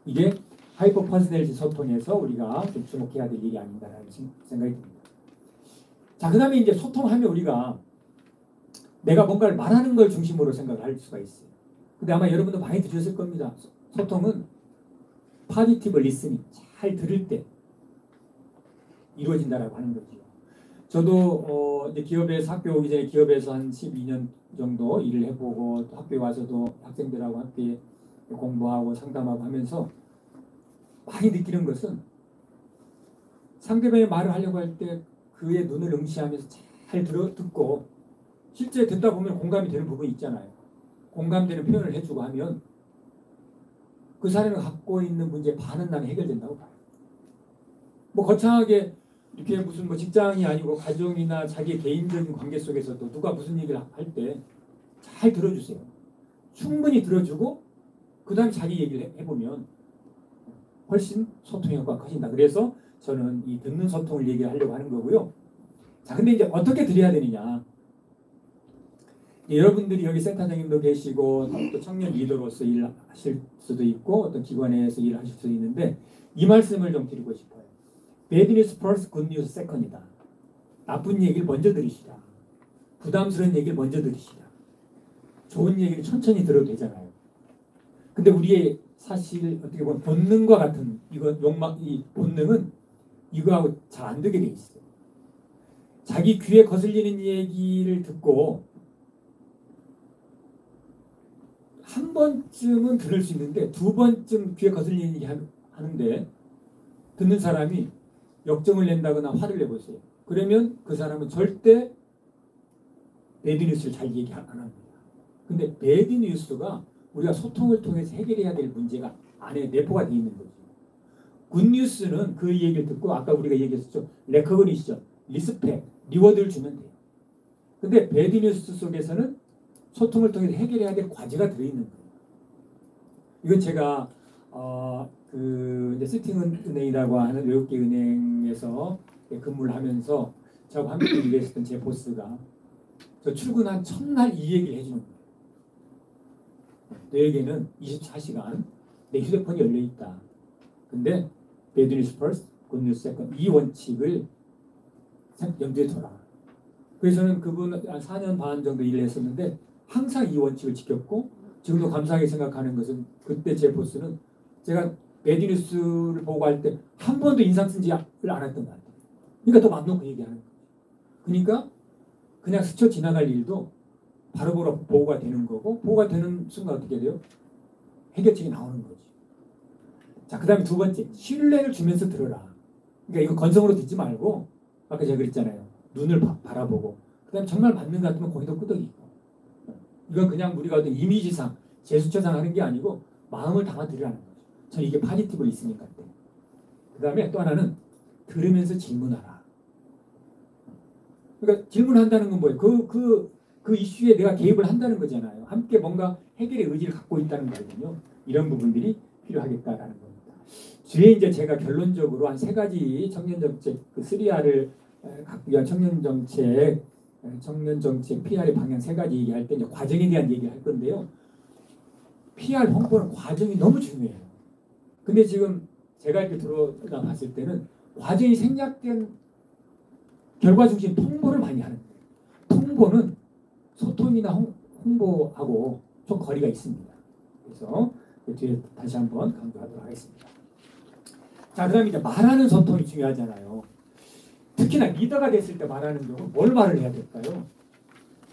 이게 하이퍼 퍼스널리티 소통에서 우리가 좀 주목해야 될 일이 아닌가라는 생각이 듭니다. 자, 그 다음에 이제 소통하면 우리가 내가 뭔가를 말하는 걸 중심으로 생각을 할 수가 있어요. 근데 아마 여러분도 많이 들으셨을 겁니다. 소통은 파지티브 리스닝, 잘 들을 때 이루어진다라고 하는 거죠. 저도 이제 기업에서 학교 오기 전에 기업에서 한 12년 정도 일을 해보고 또 학교에 와서도 학생들하고 함께 공부하고 상담하고 하면서 많이 느끼는 것은 상대방의 말을 하려고 할 때 그의 눈을 응시하면서 잘 듣고 실제 듣다 보면 공감이 되는 부분이 있잖아요. 공감되는 표현을 해주고 하면 그 사람이 갖고 있는 문제의 반은 나는 해결된다고 봐요. 뭐 거창하게 이렇게 무슨 뭐 직장이 아니고 가정이나 자기 개인적인 관계 속에서도 누가 무슨 얘기를 할 때 잘 들어주세요. 충분히 들어주고 그 다음에 자기 얘기를 해보면 훨씬 소통 효과가 커진다. 그래서 저는 이 듣는 소통을 얘기하려고 하는 거고요. 자, 근데 이제 어떻게 드려야 되느냐. 여러분들이 여기 센터장님도 계시고 또 청년 리더로서 일하실 수도 있고 어떤 기관에서 일하실 수도 있는데 이 말씀을 좀 드리고 싶어요. Bad news first, good news second이다. 나쁜 얘기를 먼저 들으시라. 부담스러운 얘기를 먼저 들으시라. 좋은 얘기를 천천히 들어도 되잖아요. 근데 우리의 사실 어떻게 보면 본능과 같은 이 본능은 이거하고 잘 안 되게 돼 있어요. 자기 귀에 거슬리는 얘기를 듣고 한 번쯤은 들을 수 있는데 두 번쯤 귀에 거슬리는 얘기 하는데 듣는 사람이 역정을 낸다거나 화를 내보세요. 그러면 그 사람은 절대 배드뉴스를 잘 얘기 안 합니다. 근데 배드뉴스가 우리가 소통을 통해서 해결해야 될 문제가 안에 내포가 되어 있는 거죠. 굿뉴스는 그 얘기를 듣고 아까 우리가 얘기했었죠. 레커그니션, 리스펙, 리워드를 주면 돼요. 근데 배드뉴스 속에서는 소통을 통해서 해결해야 될 과제가 들어있는 거예요. 이건 제가 이제 시팅은행이라고 하는 외국계 은행에서 근무를 하면서 저하고 함께 일했었던 제 보스가 저 출근한 첫날 이 얘기를 해주는 거예요. 너에게는 24시간 내 휴대폰이 열려있다. 근데 bad news first, good news second 이 원칙을 염두에 둬라. 그래서 저는 그분 한 4년 반 정도 일을 했었는데 항상 이 원칙을 지켰고 지금도 감사하게 생각하는 것은 그때 제 보스는 제가 배드뉴스를 보고 할 때 한 번도 인상 쓴지 안 했던 것 같아요. 그러니까 더 맘 놓고 얘기하는 거예요. 그러니까 그냥 스쳐 지나갈 일도 바로바로 보고가 되는 거고 보고가 되는 순간 어떻게 돼요? 해결책이 나오는 거지. 자, 그 다음에 두 번째 신뢰를 주면서 들어라. 그러니까 이거 건성으로 듣지 말고 아까 제가 그랬잖아요. 눈을 바라보고 그 다음에 정말 맞는 것 같으면 거기도 끄덕이고 이건 그냥 우리가 어떤 이미지상 제스처상 하는 게 아니고 마음을 담아들이라는 거죠. 저는 이게 파지티브 리스닝 같아요. 그 다음에 또 하나는 들으면서 질문하라. 그러니까 질문한다는 건 뭐예요? 그 이슈에 내가 개입을 한다는 거잖아요. 함께 뭔가 해결의 의지를 갖고 있다는 거거든요. 이런 부분들이 필요하겠다라는 겁니다. 뒤에 이제 제가 결론적으로 한 세 가지 청년정책 그 3R을 갖기 위한 청년정책 PR의 방향 세 가지 얘기할 때 이제 과정에 대한 얘기를 할 건데요. PR 홍보는 과정이 너무 중요해요. 근데 지금 제가 이렇게 들어가 봤을 때는 과정이 생략된 결과 중심 통보를 많이 하는 거예요. 통보는 소통이나 홍보하고 좀 거리가 있습니다. 그래서 그 뒤에 다시 한번 강조하도록 하겠습니다. 자, 그다음에 이제 말하는 소통이 중요하잖아요. 특히나 리더가 됐을 때 말하는 경우 뭘 말을 해야 될까요?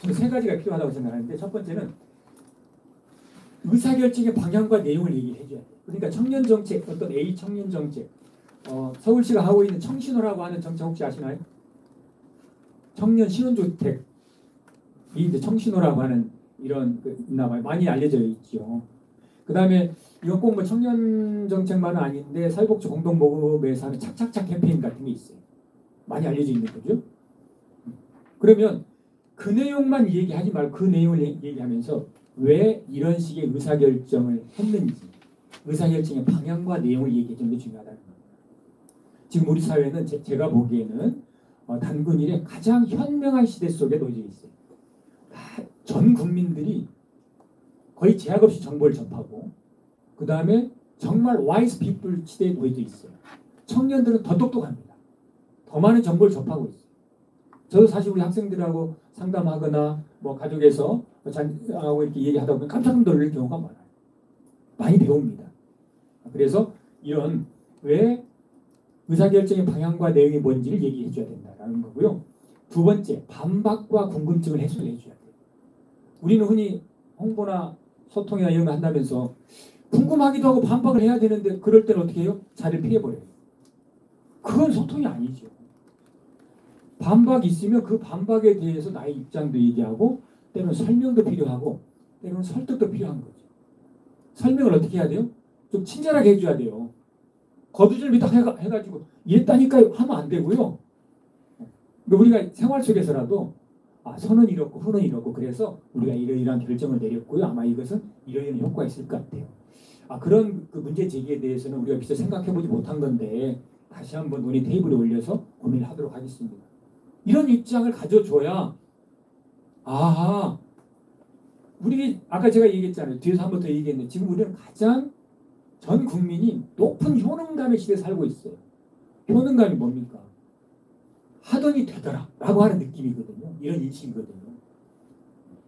저는 세 가지가 필요하다고 생각하는데 첫 번째는 의사결정의 방향과 내용을 얘기해 줘야 돼요. 그러니까 청년정책, 어떤 A 청년정책, 서울시가 하고 있는 청신호라고 하는 정책 혹시 아시나요? 청년 신혼주택이 이제 청신호라고 하는 이런 있나 봐요. 많이 알려져 있죠. 그 다음에 이건 꼭 뭐 청년정책만은 아닌데 사회복지 공동모금에서 하는 착착착 캠페인 같은 게 있어요. 많이 알려져 있는 거죠. 그러면 그 내용만 얘기하지 말고 그 내용을 얘기하면서 왜 이런 식의 의사결정을 했는지 의사결정의 방향과 내용을 얘기해 주는 게 중요하다는 겁니다. 지금 우리 사회는 제가 보기에는 단군 이래 가장 현명한 시대 속에 놓여져 있어요. 전 국민들이 거의 제약 없이 정보를 접하고 그 다음에 정말 와이스 피플 시대에 놓여져 있어요. 청년들은 더 똑똑합니다. 더 많은 정보를 접하고 있어요. 저도 사실 우리 학생들하고 상담하거나 뭐 가족에서 하고 이렇게 얘기하다 보면 깜짝 놀랄 경우가 많아요. 많이 배웁니다. 그래서 이런 왜 의사결정의 방향과 내용이 뭔지를 얘기해 줘야 된다는 거고요. 두 번째, 반박과 궁금증을 해소해 줘야 돼요. 우리는 흔히 홍보나 소통이나 이런 거 한다면서 궁금하기도 하고 반박을 해야 되는데 그럴 때는 어떻게 해요? 자리를 피해버려요. 그건 소통이 아니죠. 반박이 있으면 그 반박에 대해서 나의 입장도 얘기하고 때로는 설명도 필요하고 때로는 설득도 필요한 거죠. 설명을 어떻게 해야 돼요? 좀 친절하게 해줘야 돼요. 거두절미 딱 해가지고 이랬다니까요 하면 안 되고요. 우리가 생활 속에서라도 선은 이렇고 후는 이렇고 그래서 우리가 이러이러한 결정을 내렸고요. 아마 이것은 이러이러한 효과가 있을 것 같아요. 그런 그 문제 제기에 대해서는 우리가 미처 생각해보지 못한 건데 다시 한번 논의 테이블에 올려서 고민을 하도록 하겠습니다. 이런 입장을 가져줘야 우리 아까 제가 얘기했잖아요. 뒤에서 한 번 더 얘기했는데 지금 우리는 가장 전 국민이 높은 효능감의 시대에 살고 있어요. 효능감이 뭡니까? 하더니 되더라 라고 하는 느낌이거든요. 이런 인식이거든요.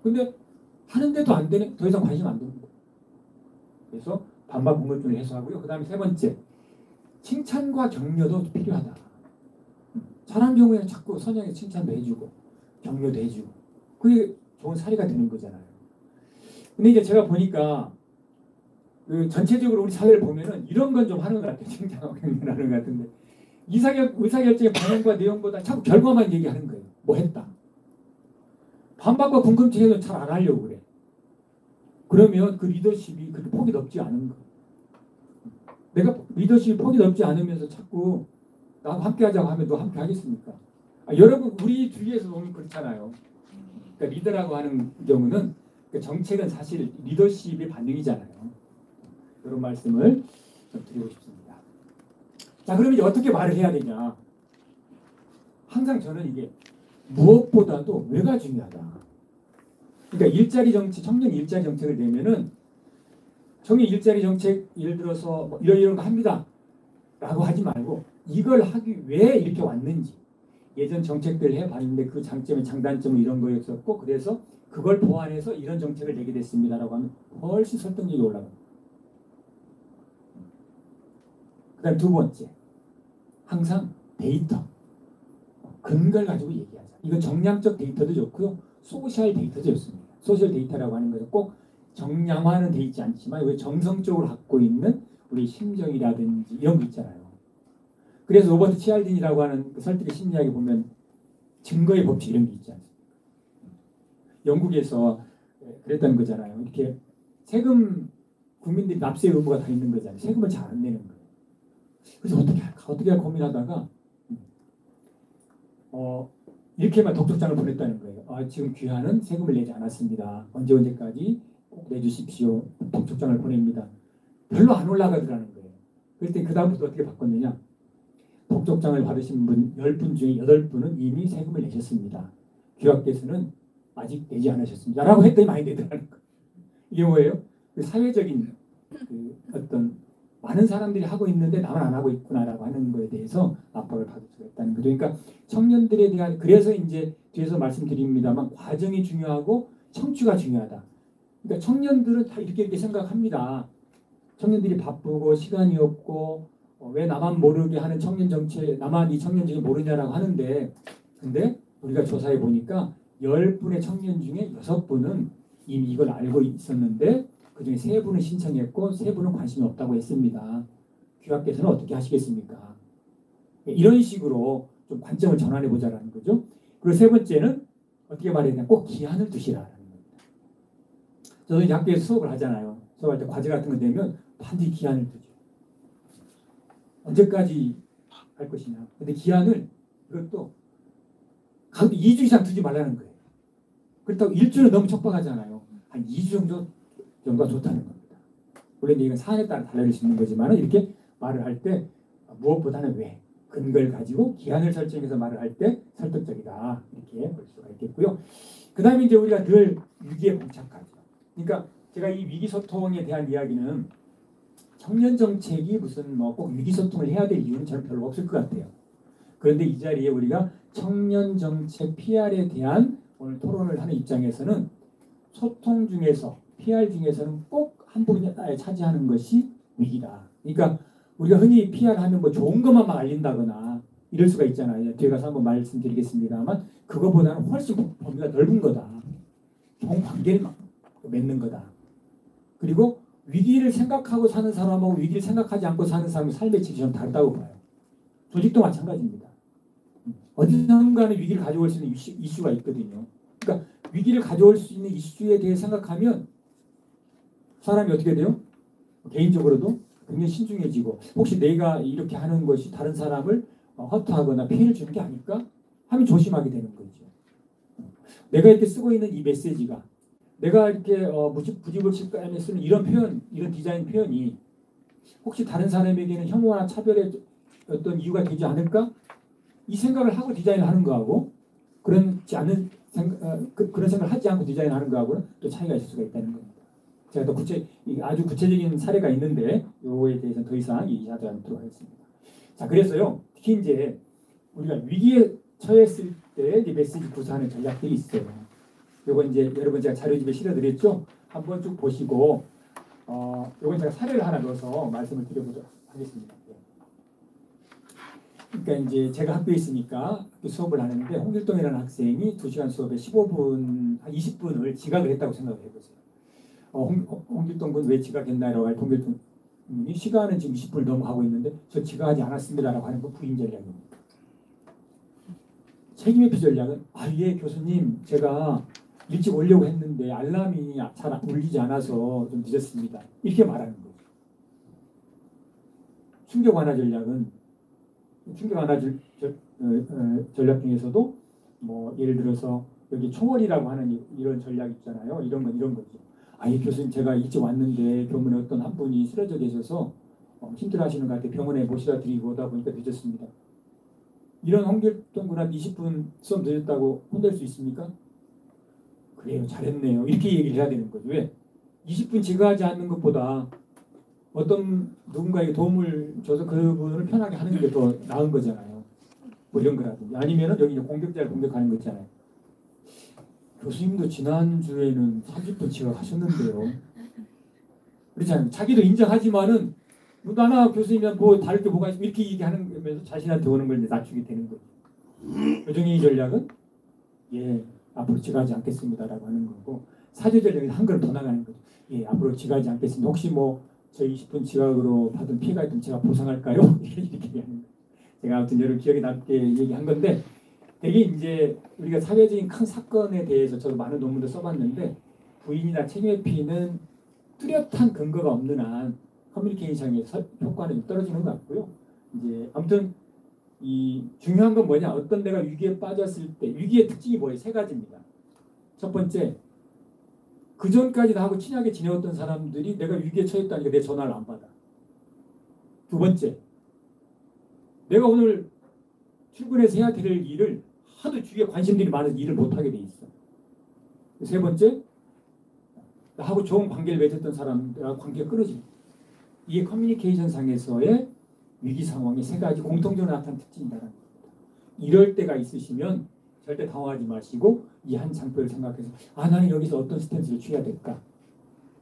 근데 하는데도 안 되네. 더 이상 관심 안 듭니다. 그래서 반박 궁금증을 해소하고요. 그 다음에 세 번째, 칭찬과 격려도 필요하다. 잘한 경우에는 자꾸 선영의 칭찬도 해주고 격려도 해주고 그게 좋은 사례가 되는 거잖아요. 근데 이제 제가 보니까 전체적으로 우리 사회를 보면은 이런 건 좀 하는 것 같아요. 칭찬하고 격려하는 것 같은데 의사결정의 방향과 내용보다 자꾸 결과만 얘기하는 거예요. 뭐 했다. 반박과 궁금증에는 잘 안 하려고 그래. 그러면 그 리더십이 그렇게 폭이 넓지 않은 거예요. 내가 리더십이 폭이 넓지 않으면서 자꾸 나하고 함께 하자고 하면 너 함께 하겠습니까? 여러분 우리 주위에서 보면 그렇잖아요. 그러니까 리더라고 하는 경우는 정책은 사실 리더십의 반응이잖아요. 이런 말씀을 좀 드리고 싶습니다. 자, 그럼 이제 어떻게 말을 해야 되냐? 항상 저는 이게 무엇보다도 왜가 중요하다. 그러니까 일자리 정책, 청년 일자리 정책을 내면은 청년 일자리 정책 예를 들어서 뭐 이런 거 합니다. 라고 하지 말고 이걸 하기 왜 이렇게 왔는지 예전 정책들 해봤는데 그 장점의 장단점은 이런 거였었고 그래서 그걸 보완해서 이런 정책을 내게 됐습니다라고 하면 훨씬 설득력이 올라갑니다. 그 다음 두 번째, 항상 데이터, 근거를 가지고 얘기하자. 이건 정량적 데이터도 좋고요. 소셜 데이터도 좋습니다. 소셜 데이터라고 하는 것은 꼭 정량화는 돼 있지 않지만 왜 정성적으로 갖고 있는 우리 심정이라든지 이런 거 있잖아요. 그래서 로버트 치알딘이라고 하는 그 설득의 심리학에 보면 증거의 법칙 이런 게 있지 않습니까? 영국에서 그랬다는 거잖아요. 이렇게 세금 국민들이 납세 의무가 다 있는 거잖아요. 세금을 잘 안 내는 거예요. 그래서 어떻게 할까 고민하다가 이렇게만 독촉장을 보냈다는 거예요. 지금 귀하는 세금을 내지 않았습니다. 언제까지 꼭 내주십시오. 독촉장을 보냅니다. 별로 안 올라가더라는 거예요. 그때 그 다음부터 어떻게 바꿨느냐? 독촉장을 받으신 분 10분 중에 8분은 이미 세금을 내셨습니다. 귀하께서는 아직 내지 않으셨습니다. 라고 했더니 많이 내더라는 거예요. 이게 뭐예요? 그 사회적인 어떤 많은 사람들이 하고 있는데 나만 안 하고 있구나라고 하는 거에 대해서 압박을 받을 수가 있다는 거죠. 그러니까 청년들에 대한 그래서 이제 뒤에서 말씀드립니다만 과정이 중요하고 청취가 중요하다. 그러니까 청년들은 다 이렇게 생각합니다. 청년들이 바쁘고 시간이 없고 왜 나만 모르게 하는 청년 정책, 나만 이 청년 중에 모르냐라고 하는데 근데 우리가 조사해 보니까 10분의 청년 중에 6분은 이미 이걸 알고 있었는데 그중에 3분은 신청했고 3분은 관심이 없다고 했습니다. 귀하께서는 어떻게 하시겠습니까? 이런 식으로 좀 관점을 전환해 보자라는 거죠. 그리고 세 번째는 어떻게 말해야 되냐? 꼭 기한을 두시라는 겁니다. 저도 이제 학교에서 수업을 하잖아요. 수업할 때 과제 같은 거 되면 반드시 기한을 두죠. 언제까지 할 것이냐. 근데 기한을 이것도 2주 이상 두지 말라는 거예요. 그렇다고 1주는 너무 촉박하잖아요. 한 2주 정도가 좋다는 겁니다. 물론 이건 사안에 따라 달라질 수 있는 거지만 이렇게 말을 할 때 무엇보다는 왜 근거를 가지고 기한을 설정해서 말을 할 때 설득적이다 이렇게 볼 수가 있겠고요. 그 다음에 이제 우리가 늘 위기에 봉착하죠. 그러니까 제가 이 위기소통에 대한 이야기는 청년 정책이 무슨 뭐 꼭 위기소통을 해야 될 이유는 저는 별로 없을 것 같아요. 그런데 이 자리에 우리가 청년 정책 PR에 대한 오늘 토론을 하는 입장에서는 소통 중에서 PR 중에서는 꼭 한 분야에 차지하는 것이 위기다. 그러니까 우리가 흔히 PR하면 뭐 좋은 것만 막 알린다거나 이럴 수가 있잖아요. 뒤에 가서 한번 말씀드리겠습니다만 그거보다는 훨씬 범위가 넓은 거다. 좋은 관계를 맺는 거다. 그리고 위기를 생각하고 사는 사람하고 위기를 생각하지 않고 사는 사람의 삶의 질이 좀 다르다고 봐요. 조직도 마찬가지입니다. 어디선가는 위기를 가져올 수 있는 이슈가 있거든요. 그러니까 위기를 가져올 수 있는 이슈에 대해 생각하면 사람이 어떻게 돼요? 개인적으로도 굉장히 신중해지고 혹시 내가 이렇게 하는 것이 다른 사람을 허투하거나 피해를 주는 게 아닐까? 하면 조심하게 되는 거죠. 내가 이렇게 쓰고 있는 이 메시지가 내가 이렇게 부지불식간에 쓰는 이런 표현, 이런 디자인 표현이 혹시 다른 사람에게는 혐오나 차별의 어떤 이유가 되지 않을까? 이 생각을 하고 디자인을 하는 거하고 그렇지 않은 그런 생각을 하지 않고 디자인하는 거하고는 또 차이가 있을 수가 있다는 겁니다. 제가 또 아주 구체적인 사례가 있는데 요거에 대해서는 더 이상 얘기하지 않도록 하겠습니다. 자, 그래서요. 특히 이제 우리가 위기에 처했을 때 이제 메시지 구사하는 전략들이 있어요. 요거 이제 여러분 제가 자료집에 실어드렸죠. 한번 쭉 보시고 요건 제가 사례를 하나 넣어서 말씀을 드려보도록 하겠습니다. 그러니까 이제 제가 학교에 있으니까 수업을 하는데 홍길동이라는 학생이 2시간 수업에 15분, 한 20분을 지각을 했다고 생각을 해보세요. 홍길동 군 왜 지각했나라고 할 홍길동 군이 시간은 지금 20분을 넘어가고 있는데 저 지각하지 않았습니다라고 하는 건 부인 전략입니다. 책임의 피전략은 예 교수님 제가 일찍 오려고 했는데 알람이 잘 울리지 않아서 좀 늦었습니다. 이렇게 말하는 거죠. 충격 완화 전략은 충격 완화 전략 중에서도 뭐 예를 들어서 여기 총월이라고 하는 이런 전략 있잖아요. 이런 거죠. 교수님 제가 일찍 왔는데 병원에 어떤 한 분이 쓰러져 계셔서 힘들어하시는 것 같아요. 병원에 모시다 드리고 오다 보니까 늦었습니다. 이런 홍길동 군한테 20분 수업 늦었다고 혼낼 수 있습니까? 그래요. 잘했네요. 이렇게 얘기를 해야 되는 거죠. 왜? 20분 지각하지 않는 것보다 어떤 누군가에게 도움을 줘서 그분을 편하게 하는 게 더 나은 거잖아요. 뭐 이런 거라든지 아니면은 여기 공격자를 공격하는 거 있잖아요. 교수님도 지난주에는 30분 지각하셨는데요. 그렇잖아요. 자기도 인정하지만은 나나 교수님이랑 뭐 다를 게 뭐가 있어 이렇게 얘기하면서 자신한테 오는 걸 낮추게 되는 거죠. 표정의 전략은 앞으로 지각하지 않겠습니다라고 하는 거고 사죄 전략은 한 걸음 더 나가는 거죠. 앞으로 지각하지 않겠습니다. 혹시 뭐 저 20분 지각으로 받은 피해가 있으면 제가 보상할까요? 이렇게 얘기하는 거예요. 제가 아무튼 여러분 기억에 남게 얘기한 건데 되게 이제 우리가 사회적인 큰 사건에 대해서 저도 많은 논문도 써봤는데 부인이나 책임회피는 뚜렷한 근거가 없는 한 커뮤니케이션의 효과는 좀 떨어지는 것 같고요. 이제 아무튼 이 중요한 건 뭐냐? 어떤 데가 위기에 빠졌을 때 위기의 특징이 뭐예요? 세 가지입니다. 첫 번째, 그 전까지 나하고 친하게 지내왔던 사람들이 내가 위기에 처했다니까 내 전화를 안 받아. 두 번째, 내가 오늘 출근해서 해야 될 일을 하도 주위에 관심들이 많아서 일을 못하게 돼 있어. 세 번째, 나하고 좋은 관계를 맺었던 사람들하고 관계가 끊어집니다. 이게 커뮤니케이션 상에서의 위기 상황의 세 가지 공통적으로 나타나는 특징이라는 겁니다. 이럴 때가 있으시면 절대 당황하지 마시고 이 한 장표를 생각해서 나는 여기서 어떤 스탠스를 취해야 될까?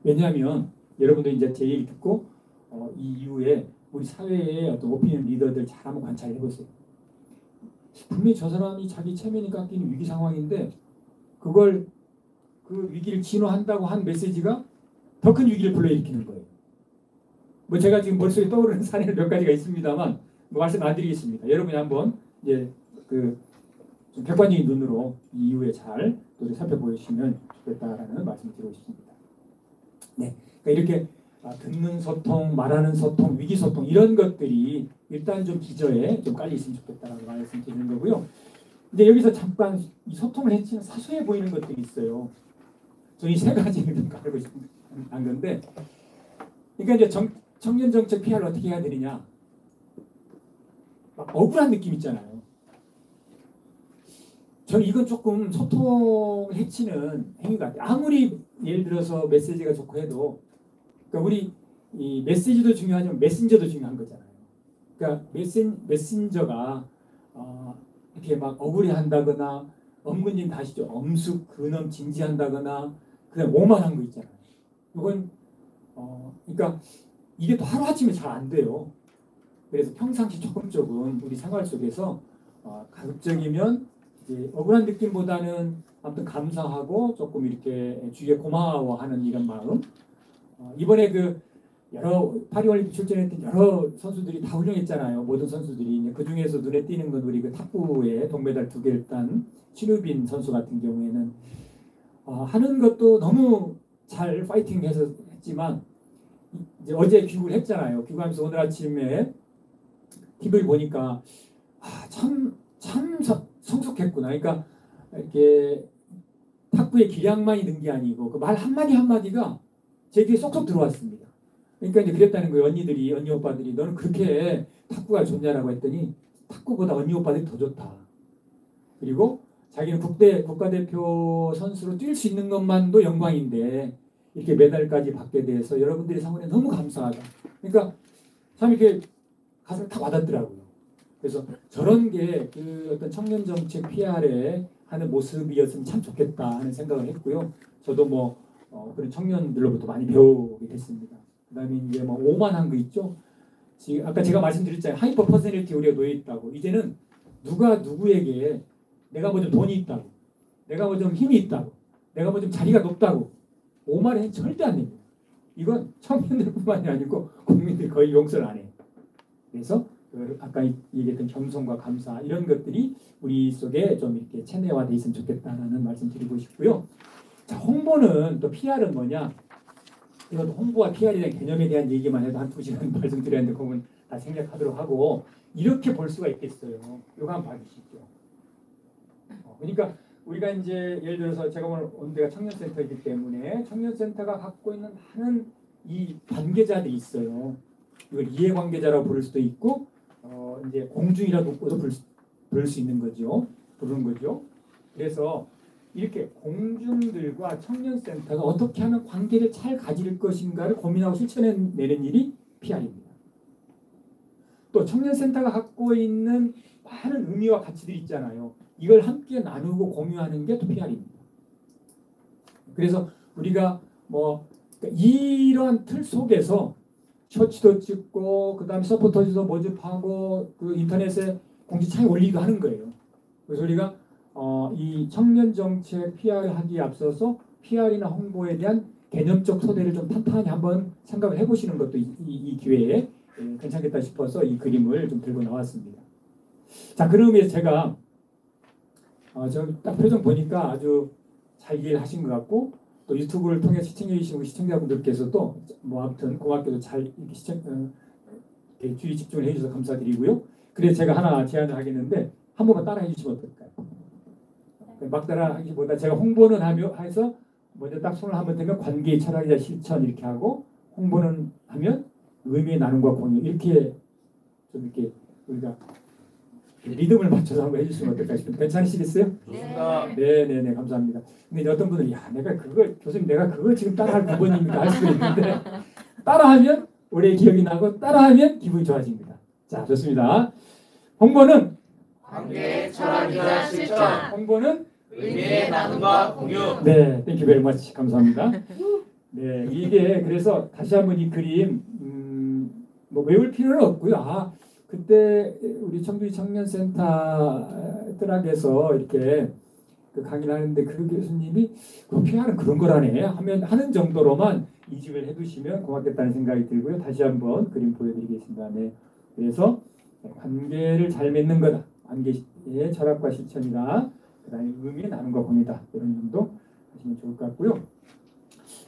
왜냐하면 여러분들 이제 제 얘기 듣고 이 이후에 우리 사회의 어떤 오피니언 리더들 잘 한번 관찰해 보세요. 분명히 저 사람이 자기 체면이 깎이는 위기 상황인데 그걸 그 위기를 진화한다고 한 메시지가 더 큰 위기를 불러일으키는 거예요. 뭐 제가 지금 머릿속에 떠오르는 사례는 몇 가지가 있습니다만 뭐 말씀 안 드리겠습니다. 여러분이 한번 이제 좀 객관적인 눈으로 이 이후에 잘 살펴보시면 좋겠다라는 말씀을 드리고 싶습니다. 네, 그러니까 이렇게 듣는 소통, 말하는 소통, 위기 소통 이런 것들이 일단 좀 기저에 좀 깔려 있으면 좋겠다라는 말씀드리는 거고요. 근데 여기서 잠깐 이 소통을 해치는 사소해 보이는 것들이 있어요. 저는 이 세 가지를 좀 가르고 싶은 건데, 그러니까 이제 청년 정책 PR을 어떻게 해야 되느냐? 막 억울한 느낌 있잖아요. 저는 이건 조금 소통을 해치는 행위 같아요. 아무리 예를 들어서 메시지가 좋고 해도, 그러니까 우리 이 메시지도 중요하지만 메신저도 중요한 거잖아요. 그러니까 메신저가 이렇게 막 억울해한다거나 엄근진 다시죠. 엄숙, 근엄, 진지한다거나 그냥 오만한 거 있잖아요. 이건 그러니까 이게 또 하루아침에 잘 안 돼요. 그래서 평상시 조금 우리 생활 속에서 가급적이면 이제 억울한 느낌보다는 아무튼 감사하고 조금 이렇게 주위에 고마워하는 이런 마음. 이번에 그 여러 파리올림픽 출전했던 여러 선수들이 다 훌륭했잖아요. 모든 선수들이. 그 중에서 눈에 띄는 건 우리 그 탁구에 동메달 2개를 딴 신유빈 선수 같은 경우에는 하는 것도 너무 잘 파이팅해서 했지만 이제 어제 귀국을 했잖아요. 귀국하면서 오늘 아침에 TV를 보니까 참 성숙했구나. 그러니까 이렇게 탁구의 기량만이 는 게 아니고 그 말 한마디 한마디가 제 귀에 쏙쏙 들어왔습니다. 그러니까 이제 그랬다는 거예요. 언니 오빠들이 너는 그렇게 탁구가 좋냐라고 했더니 탁구보다 언니 오빠들이 더 좋다. 그리고 자기는 국가대표 선수로 뛸 수 있는 것만도 영광인데 이렇게 메달까지 받게 돼서 여러분들의 상황에 너무 감사하다. 그러니까 참 이렇게 가슴에 다 와닿더라고요. 그래서 저런 게 그 어떤 청년 정책 PR에 하는 모습이었으면 참 좋겠다 하는 생각을 했고요. 저도 뭐 그런 청년들로부터 많이 배우게 됐습니다. 그다음에 이제 뭐 오만한 거 있죠. 아까 제가 말씀드렸잖아요. 하이퍼 퍼스널리티 우리가 놓여 있다고. 이제는 누가 누구에게 내가 뭐 좀 돈이 있다고, 내가 뭐 좀 힘이 있다고, 내가 뭐 좀 자리가 높다고 오만해 절대 안 됩니다. 이건 청년들뿐만이 아니고 국민들이 거의 용서를 안 해요. 그래서 아까 얘기했던 겸손과 감사 이런 것들이 우리 속에 좀 이렇게 체내화돼 있으면 좋겠다라는 말씀 드리고 싶고요. 자, 홍보는 또 PR은 뭐냐? 이것도 홍보와 PR에 대한 개념에 대한 얘기만 해도 한 2시간 말씀드렸는데 그건 다 생략하도록 하고 이렇게 볼 수가 있겠어요. 이거 한번 봐주시죠. 그러니까 우리가 이제 예를 들어서 제가 오늘 온 데가 청년센터이기 때문에 청년센터가 갖고 있는 많은 이 관계자들이 있어요. 이걸 이해관계자라고 부를 수도 있고 이제 공중이라고 부를 수 있는 거죠. 부르는 거죠. 그래서 이렇게 공중들과 청년센터가 어떻게 하면 관계를 잘 가질 것인가를 고민하고 실천해내는 일이 PR입니다. 또 청년센터가 갖고 있는 많은 의미와 가치들이 있잖아요. 이걸 함께 나누고 공유하는 게 또 PR입니다. 그래서 우리가 뭐 이러한 틀 속에서 쇼츠도 찍고 그다음에 서포터즈도 모집하고 그 인터넷에 공지창에 올리기도 하는 거예요. 그래서 우리가 이 청년 정책 PR을 하기에 앞서서 PR이나 홍보에 대한 개념적 소대를 좀 탄탄히 한번 생각을 해보시는 것도 이 기회에 괜찮겠다 싶어서 이 그림을 좀 들고 나왔습니다. 자, 그러면 제가 저 딱 표정 보니까 아주 잘 이해를 하신 것 같고 또 유튜브를 통해 시청해 주시는 시청자분들께서도 뭐 아무튼 고맙게도 잘 이렇게 주의 집중을 해주셔서 감사드리고요. 그래서 제가 하나 제안을 하겠는데 한 번만 따라해 주시면 어떨까요? 막 따라하기보다 제가 홍보는 해서 먼저 딱 손을 한번 대면 관계 철학이자 실천 이렇게 하고 홍보는 하면 의미의 나눔과 공유 이렇게 좀 이렇게 우리가 리듬을 맞춰서 한번 해주시면 어떨까 싶은데 괜찮으시겠어요? 좋습니다. 네네네 감사합니다. 근데 이제 어떤 분들은 야 내가 그걸 교수님 내가 그걸 지금 따라할 부분입니까 할 수도 있는데 따라하면 오래 기억이 나고 따라하면 기분이 좋아집니다. 자 좋습니다. 홍보는 관계 철학이자 실천. 홍보는 의미의 나눔과 공유. 네, 땡큐 베리 머치 감사합니다. 네, 이게 그래서 다시 한번 이 그림 뭐 외울 필요는 없고요. 아, 그때 우리 청주시 청년센터 뜨락에서 이렇게 그 강의를 하는데 그 교수님이 그 피아는 그런 거라네 하는 정도로만 이직을 해두시면 고맙겠다는 생각이 들고요. 다시 한번 그림 보여드리겠습니다. 네, 그래서 관계를 잘 맺는 거다. 관계의 철학과 실천이다. 그다음에 의미의 나눔과 공유다. 이런 점도 하시면 좋을 것 같고요.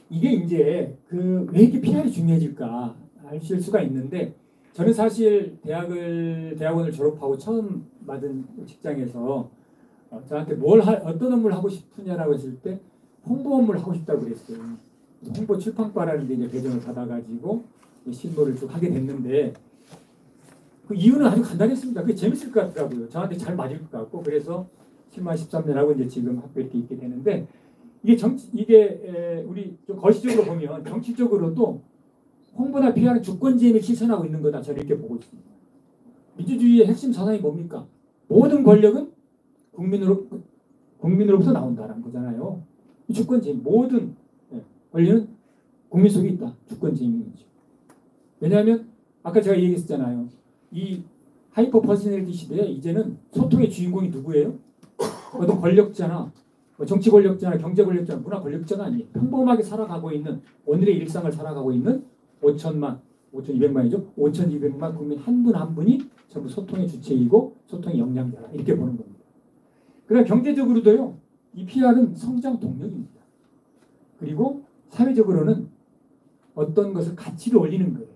이게 이제 그 왜 이렇게 PR이 중요해질까 아실 수가 있는데 저는 사실 대학원을 졸업하고 처음 받은 직장에서 저한테 어떤 업무를 하고 싶으냐라고 했을 때 홍보 업무를 하고 싶다고 그랬어요. 홍보 출판과라는 데 이제 배정을 받아가지고 신고를 쭉 하게 됐는데 그 이유는 아주 간단했습니다. 그게 재밌을 것 같더라고요. 저한테 잘 맞을 것 같고 그래서 7만 13년 하고 이제 지금 학교에 이렇게 있게 되는데 이게 우리 좀 거시적으로 보면 정치적으로도 홍보나 PR은 주권지임을 실천하고 있는 거다. 저는 이렇게 보고 있습니다. 민주주의의 핵심 사상이 뭡니까? 모든 권력은 국민으로부터 나온다라는 거잖아요. 주권지임 모든 권리는 국민 속에 있다. 주권지임인 거죠. 왜냐하면 아까 제가 얘기했잖아요. 이 하이퍼 퍼스널리티 시대에 이제는 소통의 주인공이 누구예요? 어떤 권력자나 정치 권력자나 경제 권력자나 문화 권력자가 아니에요. 평범하게 살아가고 있는 오늘의 일상을 살아가고 있는 5,200만이죠. 5,200만 국민 한 분 한 분이 전부 소통의 주체이고 소통의 역량자라 이렇게 보는 겁니다. 그러나 경제적으로도요. 이 PR은 성장 동력입니다. 그리고 사회적으로는 어떤 것을 가치를 올리는 거예요.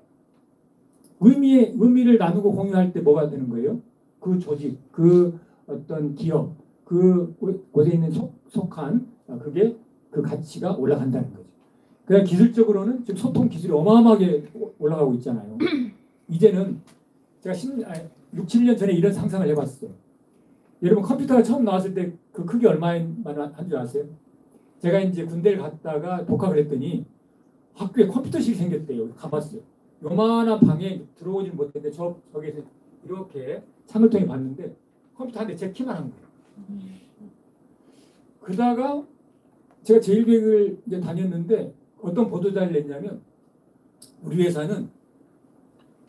의미를 나누고 공유할 때 뭐가 되는 거예요? 그 조직, 그 어떤 기업, 그 곳에 있는 속한 그게 그 가치가 올라간다는 거죠. 그냥 기술적으로는 지금 소통 기술이 어마어마하게 올라가고 있잖아요. 이제는 제가 6, 7년 전에 이런 상상을 해봤어요. 여러분 컴퓨터가 처음 나왔을 때 그 크기 얼마나 한 줄 아세요? 제가 이제 군대를 갔다가 복학을 했더니 학교에 컴퓨터실이 생겼대요. 가봤어요. 요만한 방에 들어오지 못했는데 저기서 이렇게 창을 통해 봤는데 컴퓨터 한 대 제 키만 한 거예요. 그러다가 제가 제1교육을 이제 다녔는데 어떤 보도자를 냈냐면 우리 회사는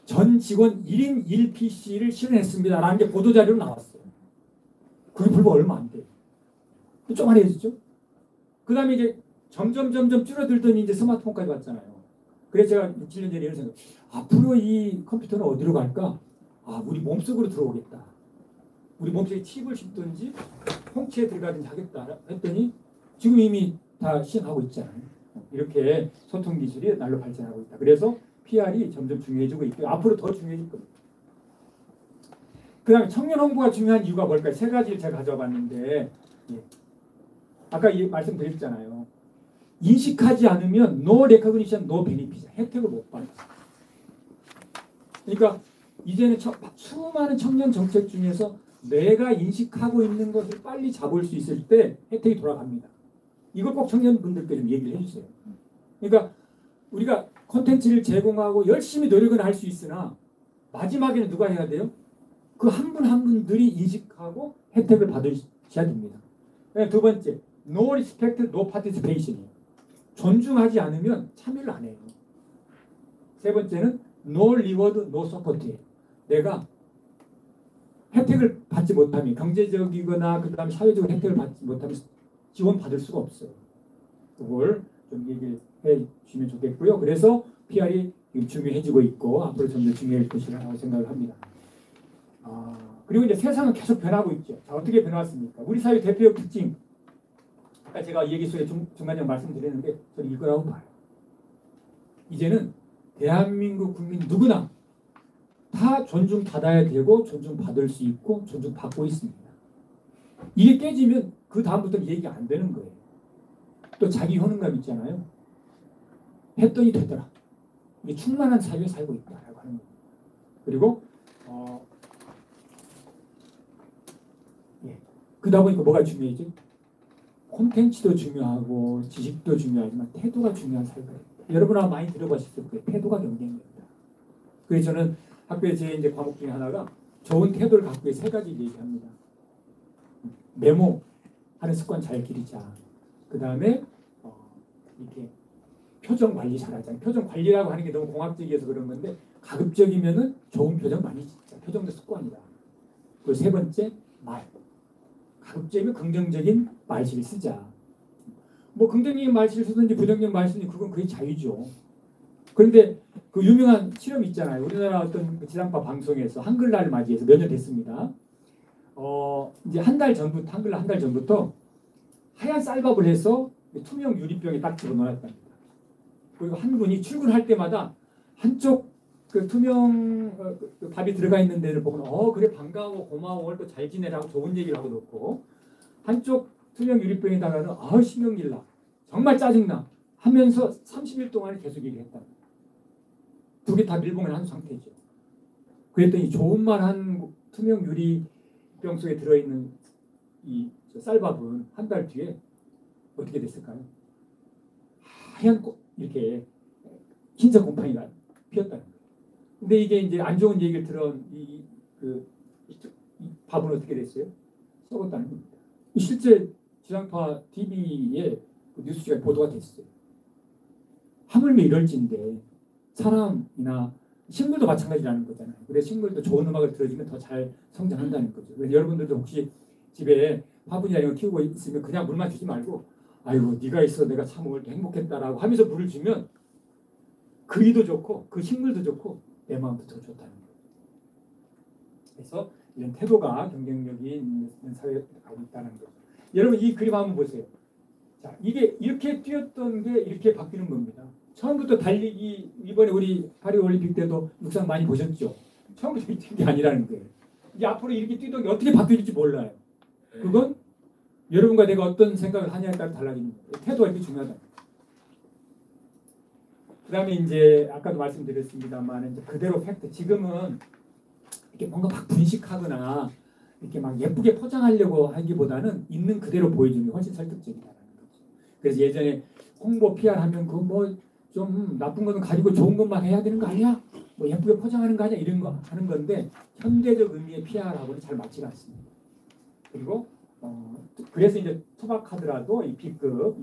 전 직원 1인 1PC를 실현했습니다. 라는 게 보도자료로 나왔어요. 그게 불과 얼마 안 돼요. 쪼만해졌죠? 그 다음에 이제 점점 줄어들더니 이제 스마트폰까지 왔잖아요. 그래서 제가 6, 7년 전에 이런 생각, 앞으로 이 컴퓨터는 어디로 갈까? 우리 몸속으로 들어오겠다. 우리 몸속에 칩을 씹든지 홍채에 들어가든지 하겠다 했더니 지금 이미 다 시행하고 있잖아요. 이렇게 소통 기술이 날로 발전하고 있다. 그래서 PR이 점점 중요해지고 있고 앞으로 더 중요해질 겁니다. 그 다음에 청년 홍보가 중요한 이유가 뭘까요? 세 가지를 제가 가져와 봤는데 아까 말씀드렸잖아요. 인식하지 않으면 no recognition, no benefit. 혜택을 못 받아요. 그러니까 이제는 수많은 청년 정책 중에서 내가 인식하고 있는 것을 빨리 잡을 수 있을 때 혜택이 돌아갑니다. 이걸 꼭 청년분들께 좀 얘기를 해주세요. 그러니까 우리가 콘텐츠를 제공하고 열심히 노력은 할 수 있으나 마지막에는 누가 해야 돼요? 그 한 분 한 분들이 인식하고 혜택을 받으셔야 됩니다. 두 번째, no respect, no participation. 존중하지 않으면 참여를 안 해요. 세 번째는 no reward, no support. 내가 혜택을 받지 못하면 경제적이거나 그다음 사회적으로 혜택을 받지 못하면 지원받을 수가 없어요. 그걸 좀 얘기해 주시면 좋겠고요. 그래서 PR이 중요해지고 있고 앞으로 점점 중요할 것이라고 생각을 합니다. 그리고 이제 세상은 계속 변하고 있죠. 자, 어떻게 변화왔습니까? 우리 사회 대표적 특징. 아까 제가 얘기 속에 중간에 말씀드렸는데 저는 이거라고 봐요. 이제는 대한민국 국민 누구나 다 존중받아야 되고 존중받을 수 있고 존중받고 있습니다. 이게 깨지면 그 다음부터는 얘기가 안 되는 거예요. 또 자기 효능감 있잖아요. 했더니 되더라. 이게 충만한 사회에 살고 있다라고 하는 거예요. 그리고 그러다 보니까 뭐가 중요해지? 콘텐츠도 중요하고 지식도 중요하지만 태도가 중요한 사회가 있다. 여러분 아마 많이 들어보셨을 거예요. 태도가 경쟁력이다. 그래서 저는 학교에 제 이제 과목 중에 하나가 좋은 태도를 갖고 세 가지 얘기합니다. 메모하는 습관 잘 기르자. 그 다음에 이렇게 표정 관리 잘하자. 표정 관리라고 하는 게 너무 공학적이어서 그런 건데 가급적이면은 좋은 표정 많이 짓자. 표정도 습관이다. 그리고 세 번째 말. 가급적이면 긍정적인 말실을 쓰자. 뭐 긍정적인 말실을 쓰든지 부정적인 말실을 그건 그게 자유죠. 그런데 그 유명한 실험이 있잖아요. 우리나라 어떤 지상파 방송에서 한글날 맞이해서 몇 년 됐습니다. 이제 한 달 전부터 한글날 한 달 전부터 하얀 쌀밥을 해서 투명 유리병에 딱 집어넣었답니다. 그리고 한 분이 출근할 때마다 한쪽 그 투명 그 밥이 들어가 있는 데를 보고 그래 반가워 고마워 오늘 또 잘 지내라고 좋은 얘기를 하고 놓고 한쪽 투명 유리병에다가는 신경질나 정말 짜증나 하면서 30일 동안 계속 얘기했답니다. 두 개 다 밀봉을 한 상태죠. 그랬더니 좋은 말 한 투명 유리병 속에 들어있는 이 쌀밥은 한 달 뒤에 어떻게 됐을까요? 하얀 꽃 이렇게 흰색 곰팡이가 피었다는 거예요. 근데 이게 이제 안 좋은 얘기를 들은 이 밥은 어떻게 됐어요? 썩었다는 겁니다. 실제 지상파 TV에 뉴스가 보도가 됐어요. 하물며 이럴진데 사람이나 식물도 마찬가지라는 거잖아요. 그래서 식물도 좋은 음악을 들어주면 더 잘 성장한다는 거죠. 그래서 여러분들도 혹시 집에 화분이나 이런 거 키우고 있으면 그냥 물만 주지 말고 아이고 네가 있어 내가 참 오늘 행복했다라고 하면서 물을 주면 그이도 좋고 그 식물도 좋고 내 마음도 더 좋다는 거예요. 그래서 이런 태도가 경쟁력이 있는 사회가 있다는 거죠. 여러분 이 그림 한번 보세요. 자, 이게 이렇게 뛰었던 게 이렇게 바뀌는 겁니다. 처음부터 달리기 이번에 우리 파리 올림픽 때도 육상 많이 보셨죠? 처음부터 이렇게 뛴 게 아니라는 거예요. 이제 앞으로 이렇게 뛰던 게 어떻게 바뀔지 몰라요. 그건 여러분과 내가 어떤 생각을 하냐에 따라 달라지는 거예요. 태도가 이렇게 중요하다. 그 다음에 이제 아까도 말씀드렸습니다만 이제 그대로 팩트. 지금은 이렇게 뭔가 막 분식하거나 이렇게 막 예쁘게 포장하려고 하기보다는 있는 그대로 보여주는 게 훨씬 설득적이다라는 거죠. 그래서 예전에 홍보 PR 하면 그 뭐 좀 나쁜 거는 가지고 좋은 것만 해야 되는 거 아니야? 뭐 예쁘게 포장하는 거 아니야? 이런 거 하는 건데 현대적 의미의 PR하고는 잘 맞지가 않습니다. 그리고 그래서 이제 투박하더라도 이 B급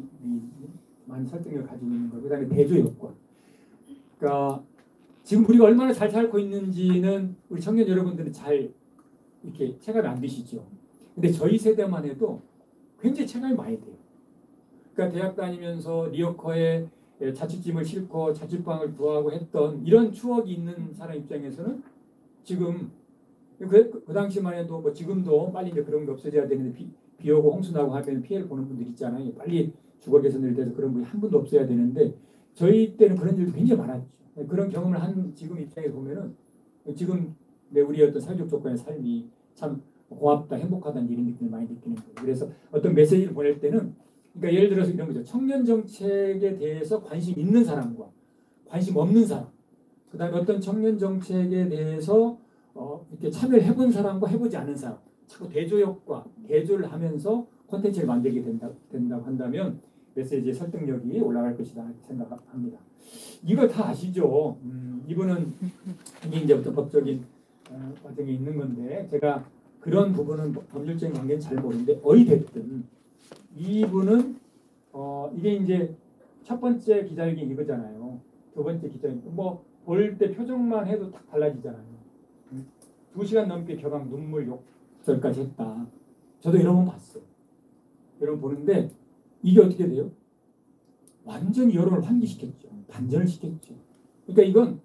많은 설득력을 가지고 있는 거. 그다음에 대조 요건. 그러니까 지금 우리가 얼마나 잘 살고 있는지는 우리 청년 여러분들은 잘 이렇게 체감이 안 되시죠. 근데 저희 세대만 해도 굉장히 체감이 많이 돼요. 그러니까 대학 다니면서 리어커에 자취집을 싣고 자취방을 구하고 했던 이런 추억이 있는 사람 입장에서는 지금 그 당시만 해도 뭐 지금도 빨리 이제 그런 게 없어져야 되는데 비 오고 홍수 나고 하면 피해를 보는 분들 있잖아요. 빨리 주거 개선을 돼서 그런 분이 한 분도 없어야 되는데 저희 때는 그런 일도 굉장히 많았죠. 그런 경험을 한 지금 입장에서 보면은 지금 우리 어떤 사회적 조건의 삶이 참 고맙다, 행복하다는 이런 느낌을 많이 느끼는 거예요. 그래서 어떤 메시지를 보낼 때는 그러니까 예를 들어서 이런 거죠. 청년 정책에 대해서 관심 있는 사람과 관심 없는 사람, 그다음에 어떤 청년 정책에 대해서 이렇게 참여를 해본 사람과 해보지 않은 사람, 자꾸 대조역과 대조를 하면서 콘텐츠를 만들게 된다고 한다면 메시지의 설득력이 올라갈 것이다 생각합니다. 이거 다 아시죠? 이분은 이게 이제 어떤 법적인 과정이 있는 건데 제가 그런 부분은 법률적인 관계는 잘 모르는데 어찌됐든 이분은 이게 이제 첫 번째 기자회견 이거잖아요. 두 번째 기자회견 뭐 볼 때 표정만 해도 딱 달라지잖아요. 2시간 넘게 격앙 눈물 욕설까지 했다. 저도 여러 번 봤어요. 여러 번 보는데 이게 어떻게 돼요? 완전히 여론을 환기시켰죠. 반전을 시켰죠. 그러니까 이건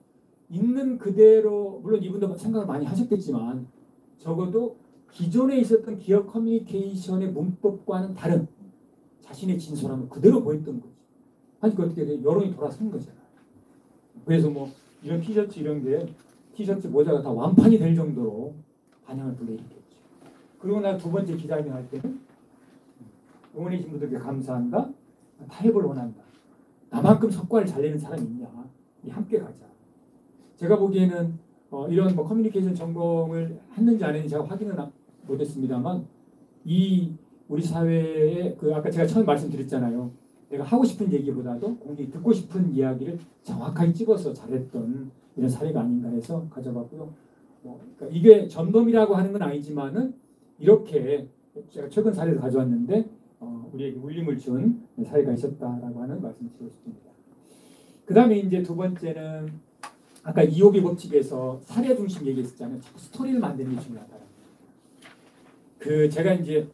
있는 그대로 물론 이분도 생각을 많이 하셨겠지만 적어도 기존에 있었던 기업 커뮤니케이션의 문법과는 다른 자신의 진솔함을 그대로 보였던 거죠. 하니까 어떻게 돼요? 여론이 돌아선 거잖아요. 그래서 뭐 이런 티셔츠 이런 게 티셔츠, 모자가 다 완판이 될 정도로 반향을 불러일으켰죠. 그리고 나 두 번째 기자회견 할 때는 응원해주신 분들께 감사한다. 타협을 원한다. 나만큼 성과를 잘 내는 사람이 있냐. 함께 가자. 제가 보기에는 이런 뭐 커뮤니케이션 전공을 했는지 안 했는지 제가 확인은 못했습니다만 이 우리 사회에 그 아까 제가 처음 말씀드렸잖아요. 내가 하고 싶은 얘기보다도 공익이 듣고 싶은 이야기를 정확하게 찍어서 잘했던 이런 사례가 아닌가 해서 가져봤고요. 그러니까 이게 전범이라고 하는 건 아니지만은 이렇게 제가 최근 사례를 가져왔는데 우리에게 울림을 준 사례가 있었다라고 하는 말씀을 드리고 싶습니다. 그 다음에 이제 두 번째는 아까 이호비 법칙에서 사례 중심 얘기했었잖아요. 자꾸 스토리를 만드는 게 중요하다. 그 제가 이제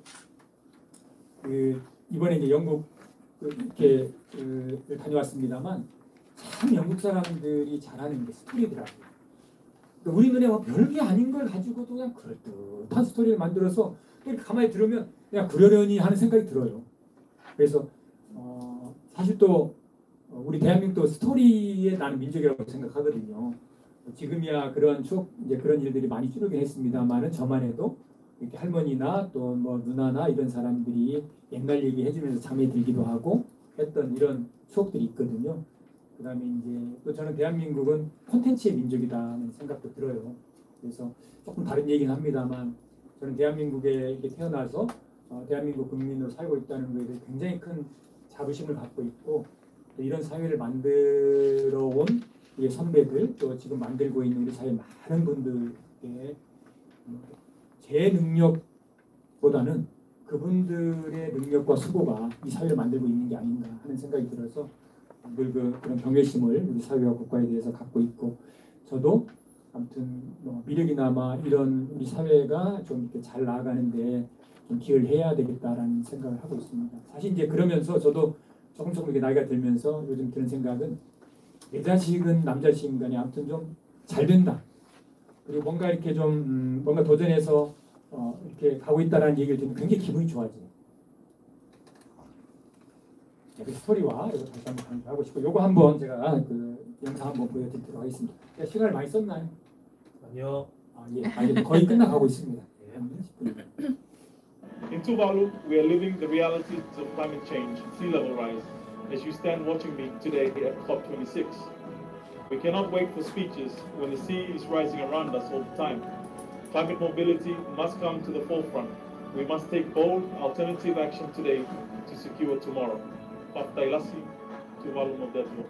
그 이번에 이제 영국 이렇게 다녀왔습니다만 참 영국 사람들이 잘하는 게 스토리더라고요. 그러니까 우리 눈에 별게 아닌 걸 가지고도 그냥 그럴듯한 스토리를 만들어서 이렇게 가만히 들으면 그냥 그러려니 하는 생각이 들어요. 그래서 사실 또 우리 대한민국도 스토리에 나는 민족이라고 생각하거든요. 지금이야 그런 추억 이제 그런 일들이 많이 줄어들긴 했습니다만은 저만 해도 이렇게 할머니나 또 뭐 누나나 이런 사람들이 옛날 얘기 해주면서 잠이 들기도 하고 했던 이런 추억들이 있거든요. 그다음에 이제 또 저는 대한민국은 콘텐츠의 민족이다는 생각도 들어요. 그래서 조금 다른 얘기는 합니다만 저는 대한민국에 이렇게 태어나서 대한민국 국민으로 살고 있다는 것에 대해서 굉장히 큰 자부심을 갖고 있고 또 이런 사회를 만들어 온 우리 선배들 또 지금 만들고 있는 우리 사회 많은 분들께 제 능력보다는 그분들의 능력과 수고가 이 사회를 만들고 있는 게 아닌가 하는 생각이 들어서 늘 그런 경외심을 우리 사회와 국가에 대해서 갖고 있고 저도 아무튼 미력이나마 이런 우리 사회가 좀 이렇게 잘 나아가는데 좀 기여를 해야 되겠다라는 생각을 하고 있습니다. 사실 이제 그러면서 저도 조금 이렇게 나이가 들면서 요즘 드는 생각은 내 자식은 남자식인 간에 아무튼 좀 잘 된다. 그리고 뭔가 이렇게 좀 뭔가 도전해서 이렇게 가고 있다라는 얘기를 들으면 굉장히 기분이 좋아져요. 그 스토리와 이거 다시 한번 강조하고 싶고 요거 한번 제가 그 영상 한번 보여드리도록 하겠습니다. 시간을 많이 썼나요? 아니요. 예, 거의 끝나가고 있습니다. 예, 10분입니다. In Tuvalu, we are living the realities of climate change, sea level rise, as you stand watching me today at COP26. We cannot wait for speeches when the sea is rising around us all the time. Climate mobility must come to the forefront. We must take bold, alternative action today to secure tomorrow. Paftailasi, Tuvalu Moderno.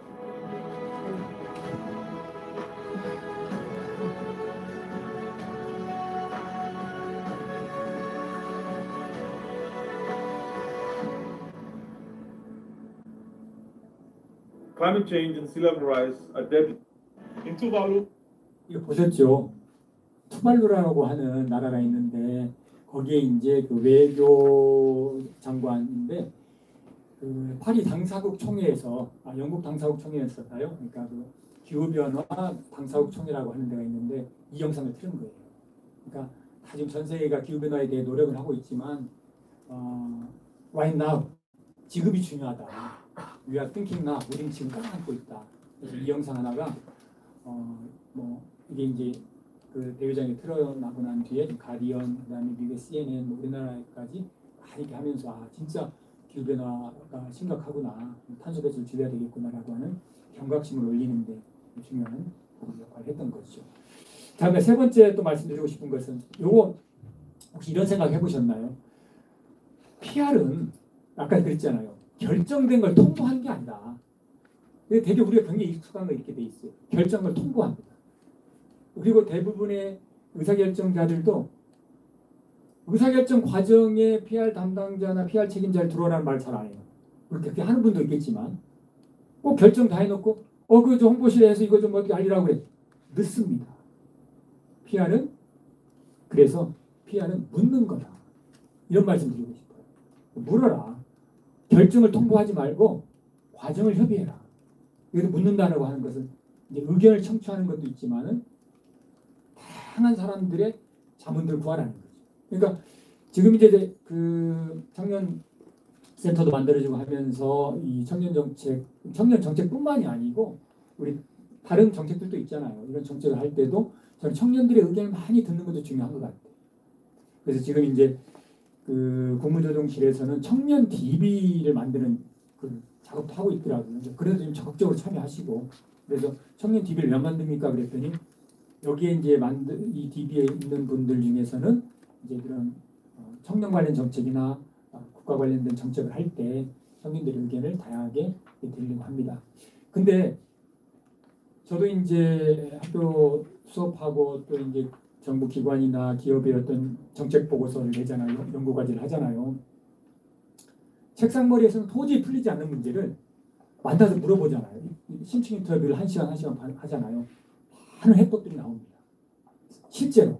Climate change and sea level rise are deadly. In Tuvalu, 이거 보셨죠? 투발루라고 하는 나라가 있는데 거기에 이제 그 외교 장관인데 그 파리 당사국 총회에서 영국 당사국 총회였었나요? 그러니까 그 기후 변화 당사국 총회라고 하는 데가 있는데 이 영상을 틀은 거예요. 그러니까 다 지금 전 세계가 기후 변화에 대해 노력을 하고 있지만 right now 지금이 중요하다. We are thinking now. 우리는 지금 깔아앉고 있다. 그래서 이 영상 하나가 뭐 이게 이제 그 대회장이 틀어나고 난 뒤에 가디언, 그다음에 미국의 CNN, 뭐 우리나라까지 다 이렇게 하면서 진짜 기후 변화가 심각하구나, 탄소 배출을 줄여야 되겠구나라고 하는 경각심을 올리는데 중요한 역할을 했던 것이죠. 다음에 세 번째 또 말씀드리고 싶은 것은 요거 혹시 이런 생각 해보셨나요? PR은 아까 그랬잖아요. 결정된 걸 통보하는 게 아니다. 되게 우리가 굉장히 익숙한 거 이렇게 돼 있어요. 결정을 통보합니다. 그리고 대부분의 의사결정자들도 의사결정 과정에 PR 담당자나 PR 책임자를 들어오라는 말 잘 안 해요. 그렇게 하는 분도 있겠지만 꼭 결정 다 해놓고 그 좀 홍보실에 해서 이거 좀 어떻게 알리라고 그래. 늦습니다. PR은 그래서 PR은 묻는 거다. 이런 말씀 드리고 싶어요. 물어라. 결정을 통보하지 말고 과정을 협의해라. 여기서 묻는다라고 하는 것은 이제 의견을 청취하는 것도 있지만은 다양한 사람들의 자문들을 구하라는 거죠. 그러니까 지금 이제 그 청년 센터도 만들어지고 하면서 이 청년 정책뿐만이 아니고 우리 다른 정책들도 있잖아요. 이런 정책을 할 때도 저는 청년들의 의견을 많이 듣는 것도 중요한 것 같아요. 그래서 지금 이제 그 국무조정실에서는 청년 DB를 만드는 그 작업도 하고 있더라고요. 그래서 좀 적극적으로 참여하시고, 그래서 청년 DB를 왜 만듭니까? 그랬더니 여기에 이제 이 DB에 있는 분들 중에서는 이제 그런 청년 관련 정책이나 국가 관련된 정책을 할 때 청년들의 의견을 다양하게 드리려고 합니다. 근데 저도 이제 학교 수업하고 또 이제 정부 기관이나 기업의 어떤 정책 보고서를 내잖아요. 연구 과제를 하잖아요. 책상머리에서는 도저히 풀리지 않는 문제를 만나서 물어보잖아요. 심층 인터뷰를 1시간 반 하잖아요. 많은 해법들이 나옵니다. 실제로.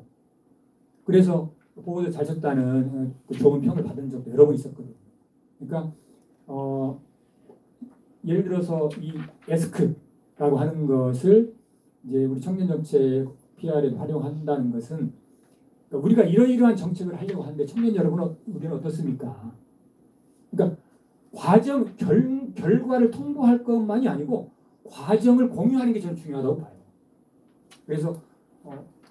그래서 보고서 잘 썼다는 좋은 평을 받은 적도 여러 번 있었거든요. 그러니까 예를 들어서 이 에스크라고 하는 것을 이제 우리 청년정책 PR에 활용한다는 것은 우리가 이러이러한 정책을 하려고 하는데 청년 여러분은 우리는 어떻습니까? 그러니까 과정 결과를 통보할 것만이 아니고 과정을 공유하는 게 저는 중요하다고 봐요. 그래서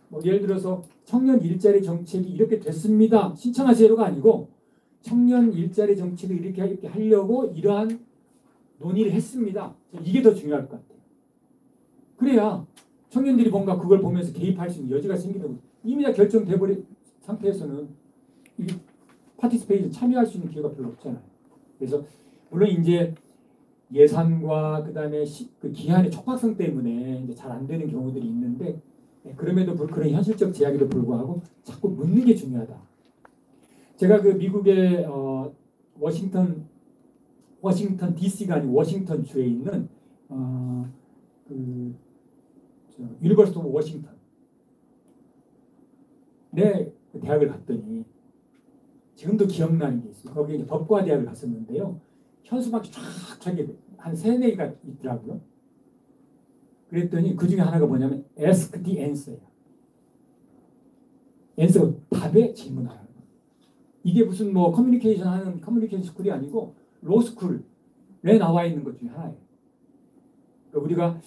뭐 예를 들어서 청년 일자리 정책이 이렇게 됐습니다. 신청하세요가 아니고 청년 일자리 정책을 이렇게 하려고 이러한 논의를 했습니다. 이게 더 중요할 것 같아요. 그래야 청년들이 뭔가 그걸 보면서 개입할 수 있는 여지가 생기는 거죠. 이미 다 결정돼버린 상태에서는 이 파티스페이션 참여할 수 있는 기회가 별로 없잖아요. 그래서 물론 이제 예산과 그다음에 그 기한의 촉박성 때문에 이제 잘 안 되는 경우들이 있는데 그럼에도 그런 현실적 제약에도 불구하고 자꾸 묻는 게 중요하다. 제가 그 미국의 워싱턴 DC가 아니고 워싱턴 주에 있는 유니버시티 오브 워싱턴 그 대학을 갔더니 지금도 기억나는 게 있어요. 거기 이제 법과 대학을 갔었는데요. 현수막이 쫙 한 3-4개가 있더라고요. 그랬더니 그 중에 하나가 뭐냐면 Ask the answer예요. answer가 답에 질문하라는 거예요. 이게 무슨 뭐 커뮤니케이션 스쿨이 아니고 로스쿨에 나와 있는 것 중에 하나예요. 그러니까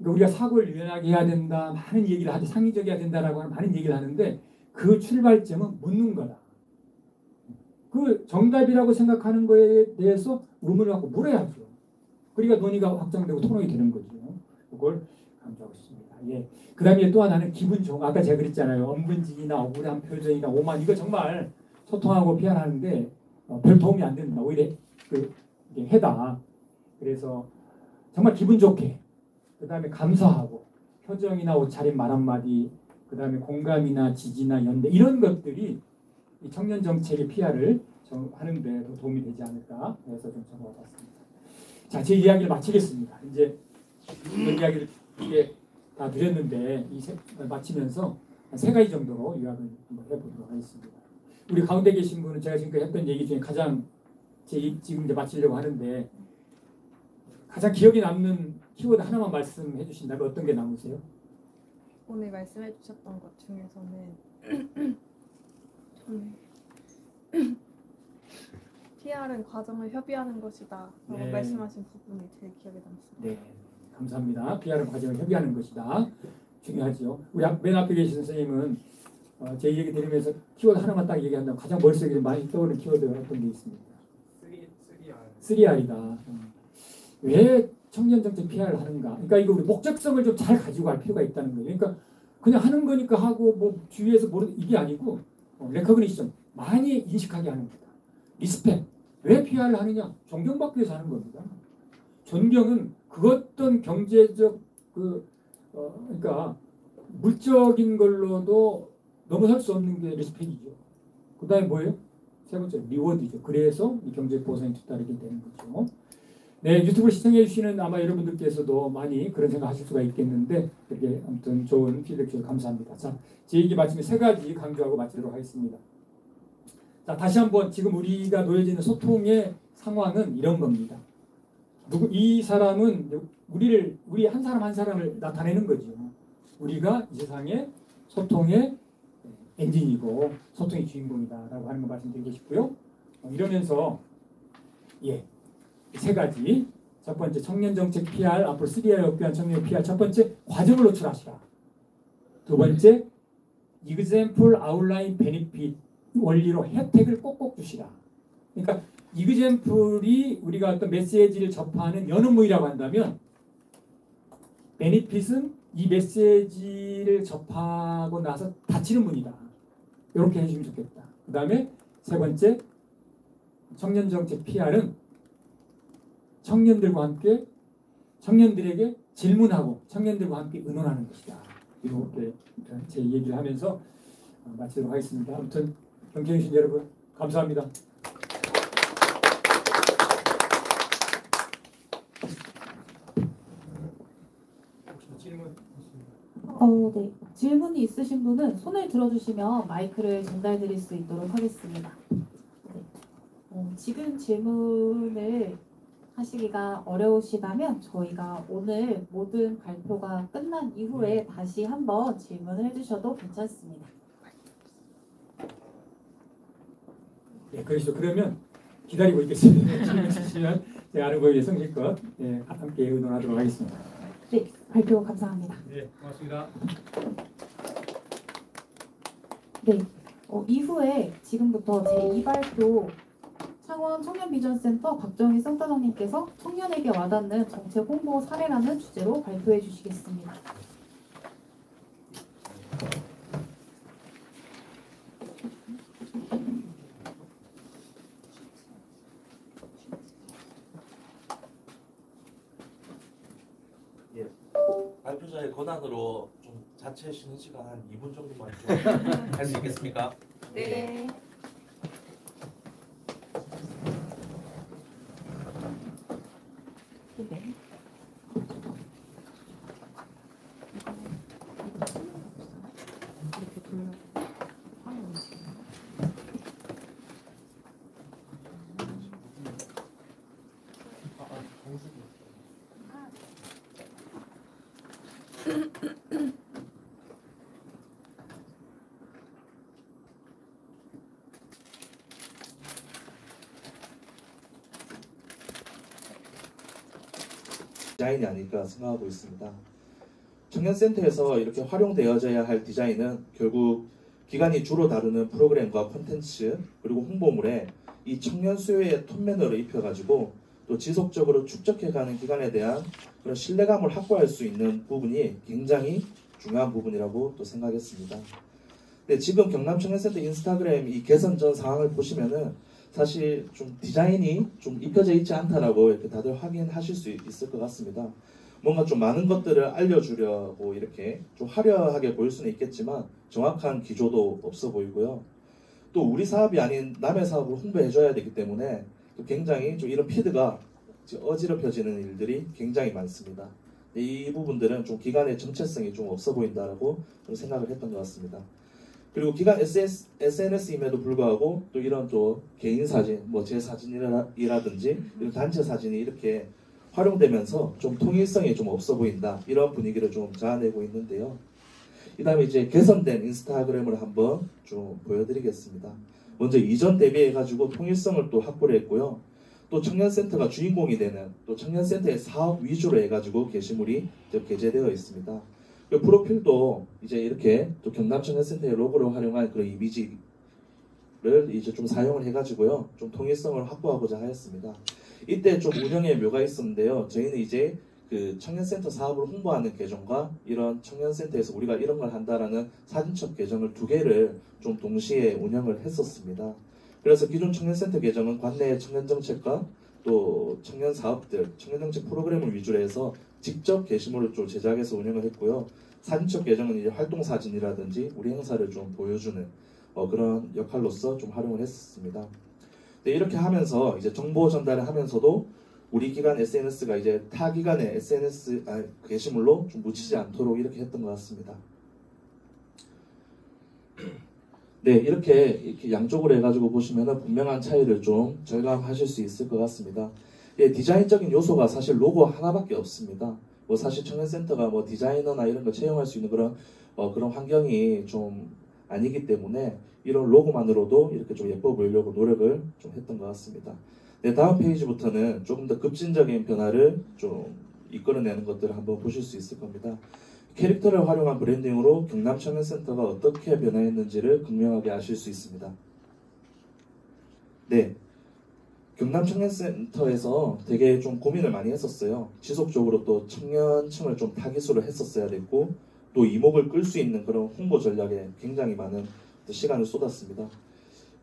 우리가 사고를 유연하게 해야 된다, 많은 얘기를 하지, 상의적이어야 된다라고 하는 많은 얘기를 하는데 그 출발점은 묻는 거다. 그 정답이라고 생각하는 거에 대해서 의문을 갖고 물어야죠. 그러니까 논의가 확장되고 토론이 되는 거죠. 그걸 강조하고 있습니다. 예. 그 다음에 또 하나는 기분 좋은, 아까 제가 그랬잖아요. 엄근진이나 억울한 표정이나 오만, 이거 정말 소통하고 피하는데 별 도움이 안 된다. 오히려 이게 해다. 그래서 정말 기분 좋게, 그 다음에 감사하고, 표정이나 옷차림 말 한마디, 그 다음에 공감이나 지지나 연대, 이런 것들이 이 청년 정책의 PR을 하는 데 더 도움이 되지 않을까 해서 좀 적어봤습니다. 자, 제 이야기를 마치겠습니다. 이제 이런 이야기를 이렇게 다 드렸는데 마치면서 한 3가지 정도로 요약을 한번 해보도록 하겠습니다. 우리 가운데 계신 분은 제가 지금까지 했던 얘기 중에 가장 지금 이제 마치려고 하는데 가장 기억에 남는 키워드 하나만 말씀해 주신다면 어떤 게 남으세요? 오늘 말씀해 주셨던 것 중에서는 PR은 과정을 협의하는 것이다 라고 네. 말씀하신 부분이 제일 기억에 남습니다. 네, 감사합니다. PR은 과정을 협의하는 것이다. 중요하죠. 우리 맨 앞에 계신 선생님은 제 얘기 들으면서 키워드 하나만 딱 얘기한다면 가장 머릿속에 많이 떠오르는 키워드가 어떤 게 있습니다. 3R이다. 왜 청년정책 PR을 하는가? 그러니까 이거 우리 목적성을 좀 잘 가지고 갈 필요가 있다는 거예요. 그러니까 그냥 하는 거니까 하고 뭐 주위에서 모르는 이게 아니고 레커그니션 많이 인식하게 하는 거다. 리스펙. 왜 PR을 하느냐? 존경받기 위해서 하는 겁니다. 존경은 그 어떤 경제적 그러니까 물적인 걸로도 넘어설 수 없는 게 리스펙이죠. 그 다음에 뭐예요? 세 번째 리워드죠. 그래서 이 경제 보상이 뒤따르게 되는 거죠. 네, 유튜브를 시청해 주시는 아마 여러분들께서도 많이 그런 생각하실 수가 있겠는데 이렇게 아무튼 좋은 피드백 주셔서 감사합니다. 자, 제 얘기 마치면 3가지 강조하고 마치도록 하겠습니다. 자, 다시 한번 지금 우리가 놓여져 있는 소통의 상황은 이런 겁니다. 이 사람은 우리 한 사람 한 사람을 나타내는 거죠. 우리가 이 세상의 소통의 엔진이고 소통의 주인공이다라고 하는 거 말씀드리고 싶고요. 이러면서 3가지 첫 번째 청년정책 PR, 앞으로 3R에 목표한 청년 PR 첫 번째 과정을 노출하시라. 두 번째 example outline benefit 원리로 혜택을 꼭꼭 주시라. 그러니까 example이 우리가 어떤 메시지를 접하는 연음문이라고 한다면 benefit은 이 메시지를 접하고 나서 닫히는 문이다. 이렇게 해주면 좋겠다. 그 다음에 세 번째 청년정책 PR은 청년들과 함께 청년들에게 질문하고 청년들과 함께 의논하는 것이다. 이렇게 제 얘기를 하면서 마치도록 하겠습니다. 아무튼 경청해 주신 여러분 감사합니다. 질문 있습니다. 네. 질문이 있으신 분은 손을 들어주시면 마이크를 전달드릴 수 있도록 하겠습니다. 네. 지금 질문을 하시기가 어려우시다면 저희가 오늘 모든 발표가 끝난 이후에 다시 한번 질문을 해주셔도 괜찮습니다. 네, 그러시죠. 그러면 기다리고 있겠습니다. 질문 주시면 제가 아는 거에 대해 성실껏 함께 의논하도록 하겠습니다. 네, 발표 감사합니다. 네, 고맙습니다. 네, 이후에 지금부터 제2발표 창원 청년비전센터 박정희 센터장님께서 청년에게 와닿는 정책 홍보 사례라는 주제로 발표해 주시겠습니다. 발표자의 권한으로 좀 자체 쉬는 시간 한 2분 정도만 좀 할 수 있겠습니까? 네. 네. 디자인이 아닐까 생각하고 있습니다. 청년센터에서 이렇게 활용되어져야 할 디자인은 결국 기관이 주로 다루는 프로그램과 콘텐츠 그리고 홍보물에 이 청년 수요의 톤맨너를 입혀가지고 또 지속적으로 축적해가는 기관에 대한 그런 신뢰감을 확보할 수 있는 부분이 굉장히 중요한 부분이라고 또 생각했습니다. 근데 지금 경남청년센터 인스타그램 이 개선 전 상황을 보시면은 사실 좀 디자인이 좀 입혀져 있지 않다라고 이렇게 다들 확인하실 수 있을 것 같습니다. 뭔가 좀 많은 것들을 알려주려고 이렇게 좀 화려하게 보일 수는 있겠지만 정확한 기조도 없어 보이고요. 또 우리 사업이 아닌 남의 사업을 홍보해줘야 되기 때문에 또 굉장히 좀 이런 피드가 어지럽혀지는 일들이 굉장히 많습니다. 이 부분들은 좀 기관의 정체성이 좀 없어 보인다라고 좀 생각을 했던 것 같습니다. 그리고 기관 SNS임에도 불구하고 또 이런 또 개인 사진, 뭐 제 사진이라든지 이런 단체 사진이 이렇게 활용되면서 좀 통일성이 좀 없어 보인다. 이런 분위기를 좀 자아내고 있는데요. 그 다음에 이제 개선된 인스타그램을 한번 좀 보여드리겠습니다. 먼저 이전 대비해가지고 통일성을 또 확보를 했고요. 또 청년센터가 주인공이 되는 또 청년센터의 사업 위주로 해가지고 게시물이 게재되어 있습니다. 그 프로필도 이제 이렇게 또 경남청년센터의 로고를 활용한 그런 이미지를 이제 좀 사용을 해가지고요. 좀 통일성을 확보하고자 하였습니다. 이때 좀 운영에 묘가 있었는데요. 저희는 이제 그 청년센터 사업을 홍보하는 계정과 이런 청년센터에서 우리가 이런 걸 한다라는 사진첩 계정을 두 개를 좀 동시에 운영을 했었습니다. 그래서 기존 청년센터 계정은 관내 청년정책과 또 청년사업들, 청년정책 프로그램을 위주로 해서 직접 게시물을 좀 제작해서 운영을 했고요. 사진첩 계정은 이제 활동사진이라든지 우리 행사를 좀 보여주는 그런 역할로서 좀 활용을 했습니다. 네, 이렇게 하면서 이제 정보 전달을 하면서도 우리 기관 SNS가 이제 타 기관의 SNS 게시물로 좀 묻히지 않도록 이렇게 했던 것 같습니다. 네, 이렇게 양쪽으로 해가지고 보시면은 분명한 차이를 좀 절감하실 수 있을 것 같습니다. 예, 디자인적인 요소가 사실 로고 하나밖에 없습니다. 뭐 사실 청년센터가 뭐 디자이너나 이런 거 채용할 수 있는 그런 환경이 좀 아니기 때문에 이런 로고만으로도 이렇게 좀 예뻐 보이려고 노력을 좀 했던 것 같습니다. 네, 다음 페이지부터는 조금 더 급진적인 변화를 좀 이끌어내는 것들을 한번 보실 수 있을 겁니다. 캐릭터를 활용한 브랜딩으로 경남청년센터가 어떻게 변화했는지를 극명하게 아실 수 있습니다. 네, 경남청년센터에서 되게 좀 고민을 많이 했었어요. 지속적으로 또 청년층을 좀 타깃으로 했었어야 됐고 또 이목을 끌 수 있는 그런 홍보 전략에 굉장히 많은 시간을 쏟았습니다.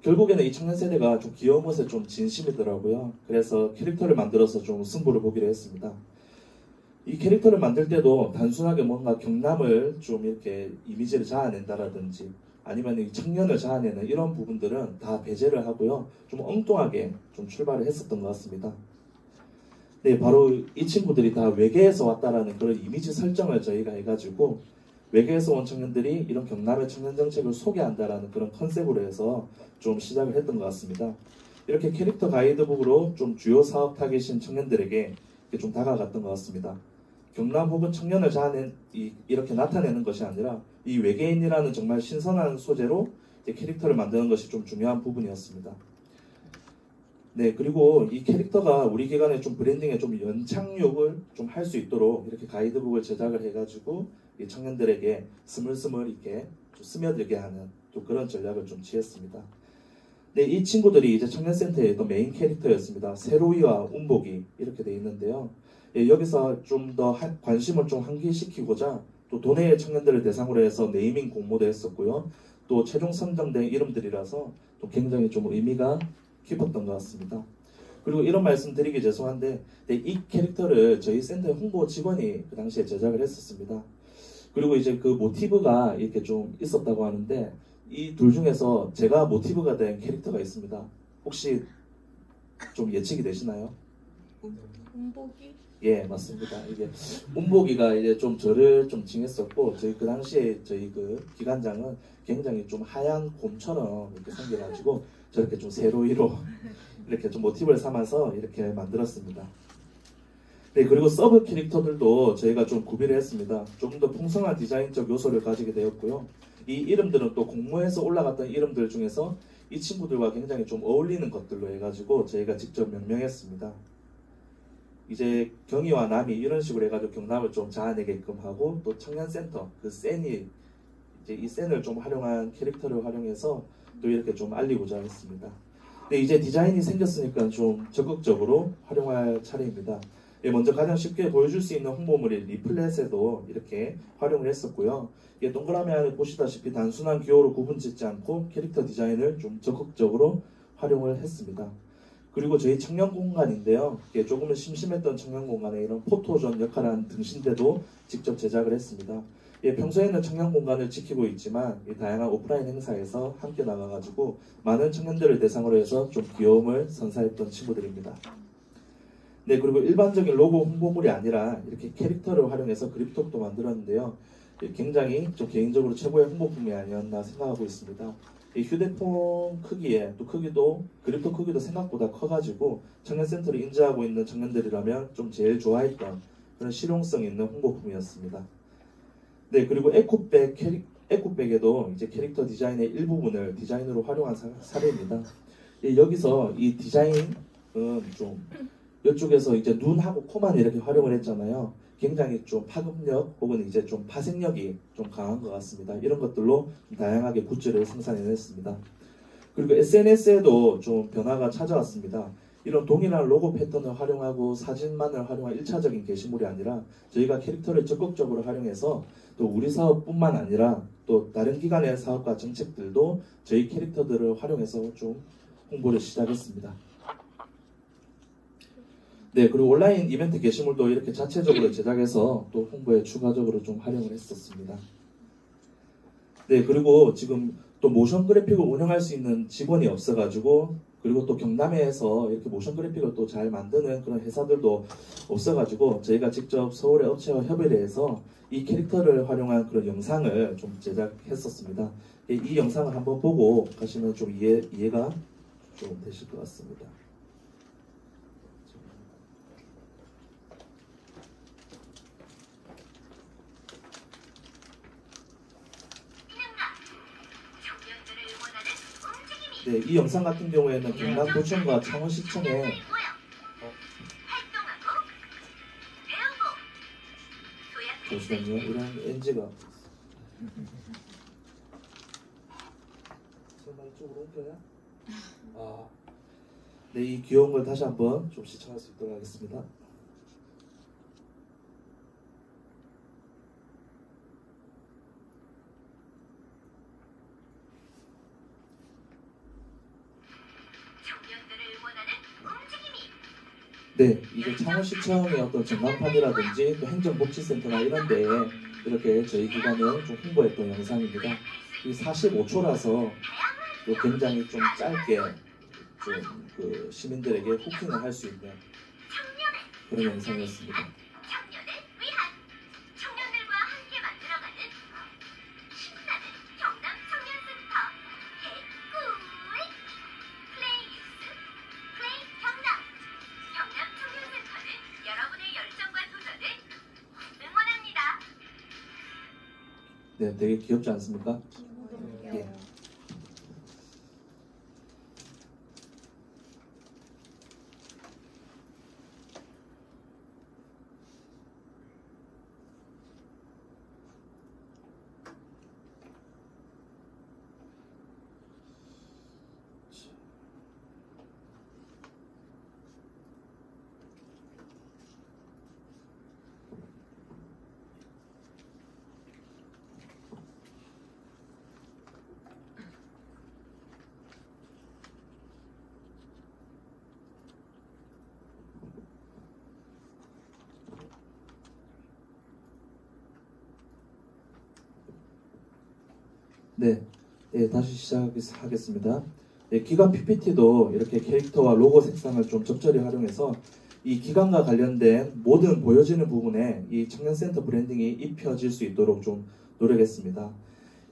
결국에는 이 청년 세대가 좀 귀여운 것에 좀 진심이더라고요. 그래서 캐릭터를 만들어서 좀 승부를 보기로 했습니다. 이 캐릭터를 만들 때도 단순하게 뭔가 경남을 좀 이렇게 이미지를 자아낸다라든지 아니면 이 청년을 자아내는 이런 부분들은 다 배제를 하고요. 좀 엉뚱하게 좀 출발을 했었던 것 같습니다. 네, 바로 이 친구들이 다 외계에서 왔다라는 그런 이미지 설정을 저희가 해가지고 외계에서 온 청년들이 이런 경남의 청년 정책을 소개한다라는 그런 컨셉으로 해서 좀 시작을 했던 것 같습니다. 이렇게 캐릭터 가이드북으로 좀 주요 사업 타깃인 청년들에게 좀 다가갔던 것 같습니다. 경남 혹은 청년을 이렇게 나타내는 것이 아니라 이 외계인이라는 정말 신선한 소재로 캐릭터를 만드는 것이 좀 중요한 부분이었습니다. 네, 그리고 이 캐릭터가 우리 기관의 좀 브랜딩에 좀 연착륙을 좀 할 수 있도록 이렇게 가이드북을 제작을 해가지고 이 청년들에게 스물스물 이렇게 좀 스며들게 하는 또 그런 전략을 좀 취했습니다. 네, 이 친구들이 이제 청년센터의 또 메인 캐릭터였습니다. 세로이와 운복이 이렇게 돼 있는데요. 예, 여기서 좀 더 관심을 좀 환기시키고자 또 도내의 청년들을 대상으로 해서 네이밍 공모도 했었고요. 또 최종 선정된 이름들이라서 또 굉장히 좀 의미가 깊었던 것 같습니다. 그리고 이런 말씀 드리기 죄송한데 네, 이 캐릭터를 저희 센터 홍보 직원이 그 당시에 제작을 했었습니다. 그리고 이제 그 모티브가 이렇게 좀 있었다고 하는데 이 둘 중에서 제가 모티브가 된 캐릭터가 있습니다. 혹시 좀 예측이 되시나요? 운복이? 예, 맞습니다. 이게 운복이가 이제 좀 저를 좀 징했었고 저희 그 당시에 저희 그 기관장은 굉장히 좀 하얀 곰처럼 이렇게 생겨가지고 저렇게 좀 세로이로 이렇게 좀 모티브를 삼아서 이렇게 만들었습니다. 네, 그리고 서브 캐릭터들도 저희가 좀 구비를 했습니다. 조금 더 풍성한 디자인적 요소를 가지게 되었고요. 이 이름들은 또 공모해서 올라갔던 이름들 중에서 이 친구들과 굉장히 좀 어울리는 것들로 해가지고 저희가 직접 명명했습니다. 이제 경희와 남이 이런 식으로 해가지고 경남을 좀 자아내게끔 하고 또 청년센터 그 센이 이제 이 센을 좀 활용한 캐릭터를 활용해서 또 이렇게 좀 알리고자 했습니다. 근데 이제 디자인이 생겼으니까 좀 적극적으로 활용할 차례입니다. 예, 먼저 가장 쉽게 보여줄 수 있는 홍보물인 리플렛에도 이렇게 활용을 했었고요. 예, 동그라미 안에 보시다시피 단순한 기호로 구분짓지 않고 캐릭터 디자인을 좀 적극적으로 활용을 했습니다. 그리고 저희 청년 공간인데요. 예, 조금은 심심했던 청년 공간에 이런 포토존 역할을 한 등신대도 직접 제작을 했습니다. 예, 평소에는 청년 공간을 지키고 있지만 다양한 오프라인 행사에서 함께 나가가지고 많은 청년들을 대상으로 해서 좀 귀여움을 선사했던 친구들입니다. 네, 그리고 일반적인 로고 홍보물이 아니라 이렇게 캐릭터를 활용해서 그립톡도 만들었는데요. 예, 굉장히 좀 개인적으로 최고의 홍보품이 아니었나 생각하고 있습니다. 이 휴대폰 크기에 또 크기도 그립톡 크기도 생각보다 커가지고 청년센터를 인지하고 있는 청년들이라면 좀 제일 좋아했던 그런 실용성 있는 홍보품이었습니다. 네, 그리고 에코백에도 이제 캐릭터 디자인의 일부분을 디자인으로 활용한 사례입니다. 예, 여기서 이 디자인은 좀 이쪽에서 이제 눈하고 코만 이렇게 활용을 했잖아요. 굉장히 좀 파급력 혹은 이제 좀 파생력이 좀 강한 것 같습니다. 이런 것들로 다양하게 굿즈를 생산해냈습니다. 그리고 SNS에도 좀 변화가 찾아왔습니다. 이런 동일한 로고 패턴을 활용하고 사진만을 활용한 1차적인 게시물이 아니라 저희가 캐릭터를 적극적으로 활용해서 또 우리 사업뿐만 아니라 또 다른 기관의 사업과 정책들도 저희 캐릭터들을 활용해서 좀 홍보를 시작했습니다. 네, 그리고 온라인 이벤트 게시물도 이렇게 자체적으로 제작해서 또 홍보에 추가적으로 좀 활용을 했었습니다. 네, 그리고 지금 또 모션 그래픽을 운영할 수 있는 직원이 없어가지고 그리고 또 경남에서 이렇게 모션 그래픽을 또 잘 만드는 그런 회사들도 없어가지고 저희가 직접 서울의 업체와 협의를 해서 이 캐릭터를 활용한 그런 영상을 좀 제작했었습니다. 이 영상을 한번 보고 가시면 좀 이해가 좀 되실 것 같습니다. 청년들을 원하는 움직임이 네, 이 영상 같은 경우에는 경남도청과 창원시청에 잠시만요. 이런 NG가 설마 이쪽으로 옮겨야? 네, 이 귀여운 걸 다시 한번 좀 시청할 수 있도록 하겠습니다. 네, 이제 창원시청의 어떤 전광판이라든지 또 행정복지센터나 이런 데에 이렇게 저희 기관을 좀 홍보했던 영상입니다. 이 45초라서 굉장히 좀 짧게 좀 그 시민들에게 후킹을 할 수 있는 그런 영상이었습니다. 네, 되게 귀엽지 않습니까? 예. 네, 다시 시작하겠습니다. 네, 기관 PPT도 이렇게 캐릭터와 로고 색상을 좀 적절히 활용해서 이 기관과 관련된 모든 보여지는 부분에 이 청년센터 브랜딩이 입혀질 수 있도록 좀 노력했습니다.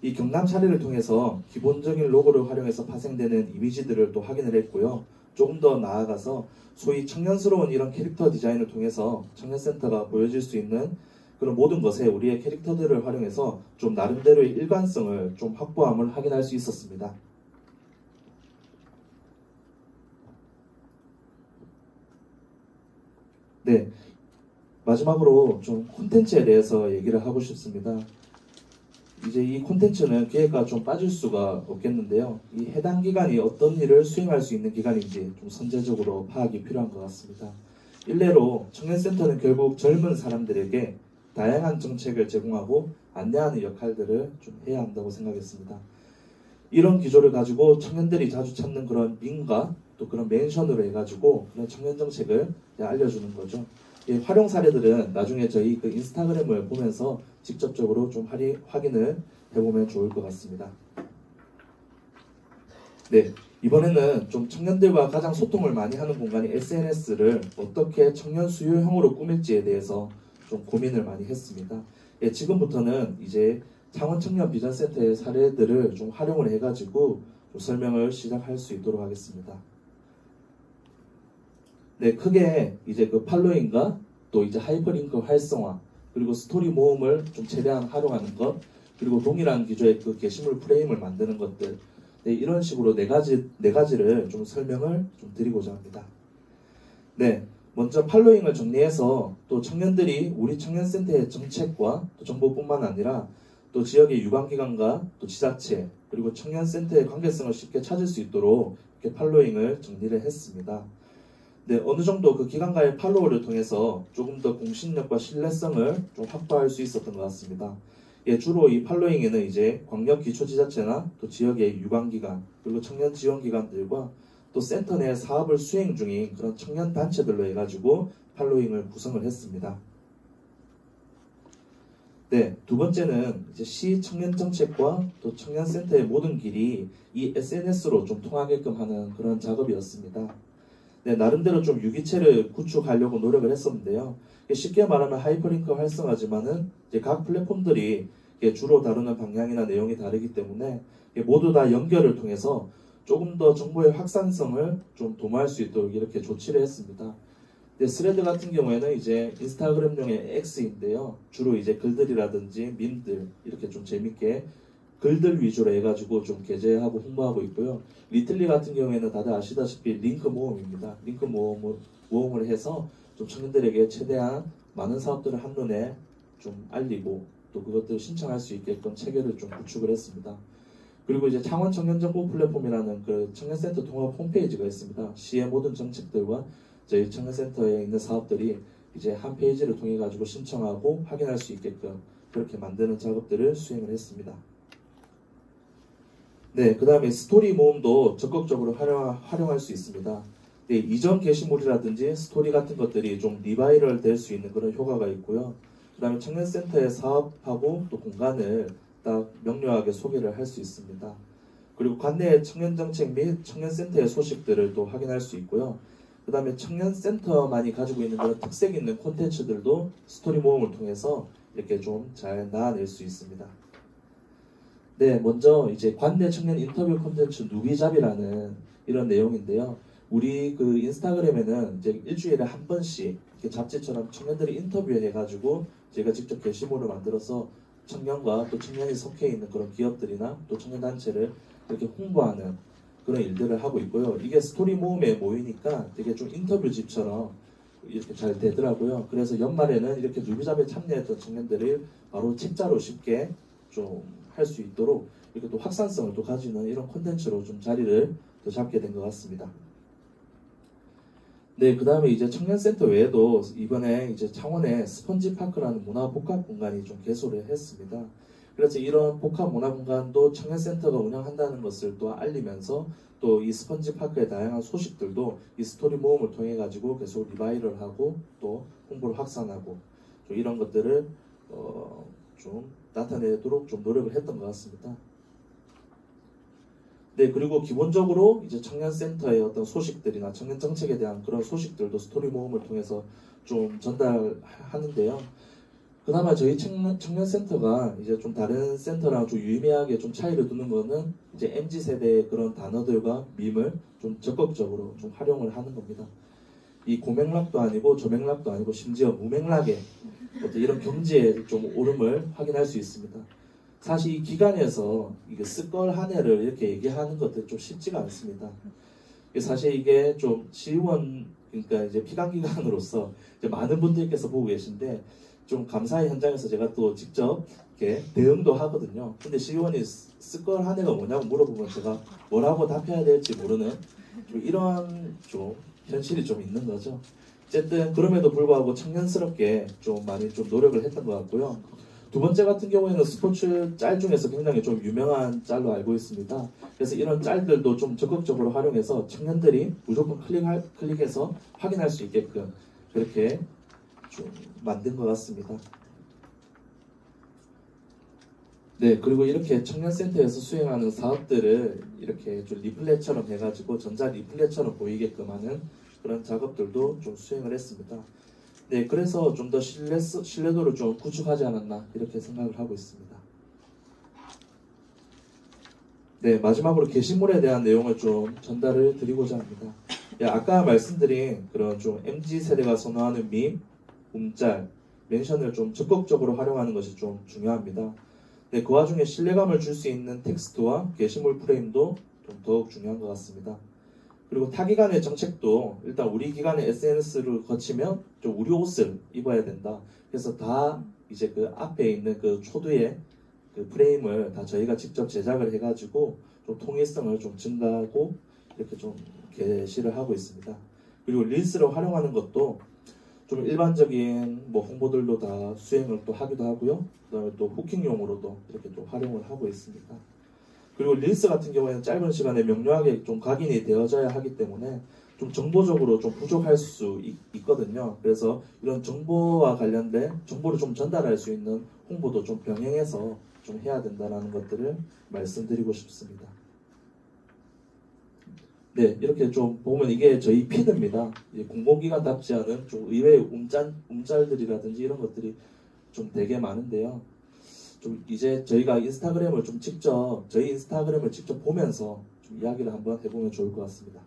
이 경남 사례를 통해서 기본적인 로고를 활용해서 파생되는 이미지들을 또 확인을 했고요. 조금 더 나아가서 소위 청년스러운 이런 캐릭터 디자인을 통해서 청년센터가 보여질 수 있는 그런 모든 것에 우리의 캐릭터들을 활용해서 좀 나름대로의 일관성을 좀 확보함을 확인할 수 있었습니다. 네, 마지막으로 좀 콘텐츠에 대해서 얘기를 하고 싶습니다. 이제 이 콘텐츠는 기획과 좀 빠질 수가 없겠는데요. 이 해당 기관이 어떤 일을 수행할 수 있는 기관인지 좀 선제적으로 파악이 필요한 것 같습니다. 일례로 청년센터는 결국 젊은 사람들에게 다양한 정책을 제공하고 안내하는 역할들을 좀 해야 한다고 생각했습니다. 이런 기조를 가지고 청년들이 자주 찾는 그런 밈과 또 그런 멘션으로 해가지고 그런 청년 정책을 알려주는 거죠. 활용 사례들은 나중에 저희 그 인스타그램을 보면서 직접적으로 좀 확인을 해보면 좋을 것 같습니다. 네, 이번에는 좀 청년들과 가장 소통을 많이 하는 공간인 SNS를 어떻게 청년 수요형으로 꾸밀지에 대해서 좀 고민을 많이 했습니다. 예, 지금부터는 이제 창원 청년 비전센터의 사례들을 좀 활용을 해가지고 좀 설명을 시작할 수 있도록 하겠습니다. 네, 크게 이제 그 팔로잉과 또 이제 하이퍼링크 활성화 그리고 스토리 모음을 좀 최대한 활용하는 것 그리고 동일한 기조의 그 게시물 프레임을 만드는 것들 네, 이런 식으로 네 가지를 좀 설명을 좀 드리고자 합니다. 네, 먼저 팔로잉을 정리해서 또 청년들이 우리 청년센터의 정책과 또 정보뿐만 아니라 또 지역의 유관기관과 또 지자체 그리고 청년센터의 관계성을 쉽게 찾을 수 있도록 이렇게 팔로잉을 정리를 했습니다. 네, 어느 정도 그 기관과의 팔로우를 통해서 조금 더 공신력과 신뢰성을 좀 확보할 수 있었던 것 같습니다. 예, 주로 이 팔로잉에는 이제 광역 기초지자체나 또 지역의 유관기관 그리고 청년 지원기관들과 또 센터 내 사업을 수행 중인 그런 청년 단체들로 해가지고 팔로잉을 구성을 했습니다. 네, 두 번째는 이제 시 청년 정책과 또 청년센터의 모든 길이 이 SNS로 좀 통하게끔 하는 그런 작업이었습니다. 네, 나름대로 좀 유기체를 구축하려고 노력을 했었는데요. 쉽게 말하면 하이퍼링크 활성화지만은 이제 각 플랫폼들이 주로 다루는 방향이나 내용이 다르기 때문에 모두 다 연결을 통해서 조금 더 정보의 확산성을 좀 도모할 수 있도록 이렇게 조치를 했습니다. 네, 스레드 같은 경우에는 이제 인스타그램용의 X인데요. 주로 이제 글들이라든지 밈들 이렇게 좀 재밌게 글들 위주로 해가지고 좀 게재하고 홍보하고 있고요. 리틀리 같은 경우에는 다들 아시다시피 링크 모음입니다. 링크 모음을 해서 좀 청년들에게 최대한 많은 사업들을 한눈에 좀 알리고 또 그것들을 신청할 수 있게끔 체계를 좀 구축을 했습니다. 그리고 이제 창원 청년정보 플랫폼이라는 그 청년센터 통합 홈페이지가 있습니다. 시의 모든 정책들과 저희 청년센터에 있는 사업들이 이제 한 페이지를 통해 가지고 신청하고 확인할 수 있게끔 그렇게 만드는 작업들을 수행을 했습니다. 네, 그 다음에 스토리 모음도 적극적으로 활용할 수 있습니다. 네, 이전 게시물이라든지 스토리 같은 것들이 좀 리바이럴 될 수 있는 그런 효과가 있고요. 그 다음에 청년센터의 사업하고 또 공간을 딱 명료하게 소개를 할 수 있습니다. 그리고 관내 청년정책 및 청년센터의 소식들을 또 확인할 수 있고요. 그 다음에 청년센터만이 가지고 있는 그런 특색 있는 콘텐츠들도 스토리 모음을 통해서 이렇게 좀 잘 나아낼 수 있습니다. 네, 먼저 이제 관내 청년 인터뷰 콘텐츠 누비잡이라는 이런 내용인데요. 우리 그 인스타그램에는 이제 일주일에 한 번씩 이렇게 잡지처럼 청년들이 인터뷰해가지고 제가 직접 게시물을 만들어서 청년과 또 청년이 속해 있는 그런 기업들이나 또 청년단체를 이렇게 홍보하는 그런 일들을 하고 있고요. 이게 스토리 모음에 모이니까 되게 좀 인터뷰집처럼 이렇게 잘 되더라고요. 그래서 연말에는 이렇게 누비잡에 참여했던 청년들을 바로 책자로 쉽게 좀 할 수 있도록 이렇게 또 확산성을 또 가지는 이런 콘텐츠로 좀 자리를 또 잡게 된 것 같습니다. 네, 그 다음에 이제 청년센터 외에도 이번에 이제 창원에 스펀지파크라는 문화복합 공간이 좀 개소를 했습니다. 그래서 이런 복합 문화공간도 청년센터가 운영한다는 것을 또 알리면서 또 이 스펀지파크의 다양한 소식들도 이 스토리 모음을 통해 가지고 계속 리바이럴하고 또 홍보를 확산하고 좀 이런 것들을 좀 나타내도록 좀 노력을 했던 것 같습니다. 네, 그리고 기본적으로 이제 청년센터의 어떤 소식들이나 청년 정책에 대한 그런 소식들도 스토리 모음을 통해서 좀 전달하는데요. 그나마 저희 청년센터가 이제 좀 다른 센터랑 좀 유의미하게 좀 차이를 두는 거는 이제 MZ세대의 그런 단어들과 밈을 좀 적극적으로 좀 활용을 하는 겁니다. 이 고맥락도 아니고 저맥락도 아니고 심지어 무맥락의 어떤 이런 경지의 좀 오름을 확인할 수 있습니다. 사실 이 기간에서 이게 쓸걸 한 해를 이렇게 얘기하는 것들 좀 쉽지가 않습니다. 사실 이게 좀 시의원 그러니까 이제 피감기관으로서 이제 많은 분들께서 보고 계신데 좀 감사의 현장에서 제가 또 직접 이렇게 대응도 하거든요. 근데 시의원이 쓸걸 한 해가 뭐냐고 물어보면 제가 뭐라고 답해야 될지 모르는 좀 이런 좀 현실이 좀 있는 거죠. 어쨌든 그럼에도 불구하고 청년스럽게 좀 많이 좀 노력을 했던 것 같고요. 두 번째 같은 경우에는 스포츠 짤 중에서 굉장히 좀 유명한 짤로 알고 있습니다. 그래서 이런 짤들도 좀 적극적으로 활용해서 청년들이 무조건 클릭해서 확인할 수 있게끔 그렇게 좀 만든 것 같습니다. 네, 그리고 이렇게 청년센터에서 수행하는 사업들을 이렇게 좀 리플렛처럼 해가지고 전자 리플렛처럼 보이게끔 하는 그런 작업들도 좀 수행을 했습니다. 네, 그래서 좀 더 신뢰도를 좀 구축하지 않았나 이렇게 생각을 하고 있습니다. 네, 마지막으로 게시물에 대한 내용을 좀 전달을 드리고자 합니다. 아까 말씀드린 그런 좀 MZ세대가 선호하는 밈, 움짤, 멘션을 좀 적극적으로 활용하는 것이 좀 중요합니다. 네, 그 와중에 신뢰감을 줄 수 있는 텍스트와 게시물 프레임도 좀 더욱 중요한 것 같습니다. 그리고 타 기관의 정책도 일단 우리 기관의 SNS를 거치면 좀 우리 옷을 입어야 된다. 그래서 다 이제 그 앞에 있는 그 초두의 그 프레임을 다 저희가 직접 제작을 해가지고 좀 통일성을 좀 증가하고 이렇게 좀 게시를 하고 있습니다. 그리고 릴스를 활용하는 것도 좀 일반적인 뭐 홍보들도 다 수행을 또 하기도 하고요. 그다음에 또 후킹용으로도 이렇게 또 활용을 하고 있습니다. 그리고 릴스 같은 경우에는 짧은 시간에 명료하게 좀 각인이 되어져야 하기 때문에 좀 정보적으로 좀 부족할 수 있거든요. 그래서 이런 정보와 관련된 정보를 좀 전달할 수 있는 홍보도 좀 병행해서 좀 해야 된다는 것들을 말씀드리고 싶습니다. 네, 이렇게 좀 보면 이게 저희 피드입니다. 공공기관답지 않은 좀 의외의 움짤들이라든지 이런 것들이 좀 되게 많은데요. 좀 이제 저희가 인스타그램을 좀 직접 저희 인스타그램을 직접 보면서 좀 이야기를 한번 해보면 좋을 것 같습니다.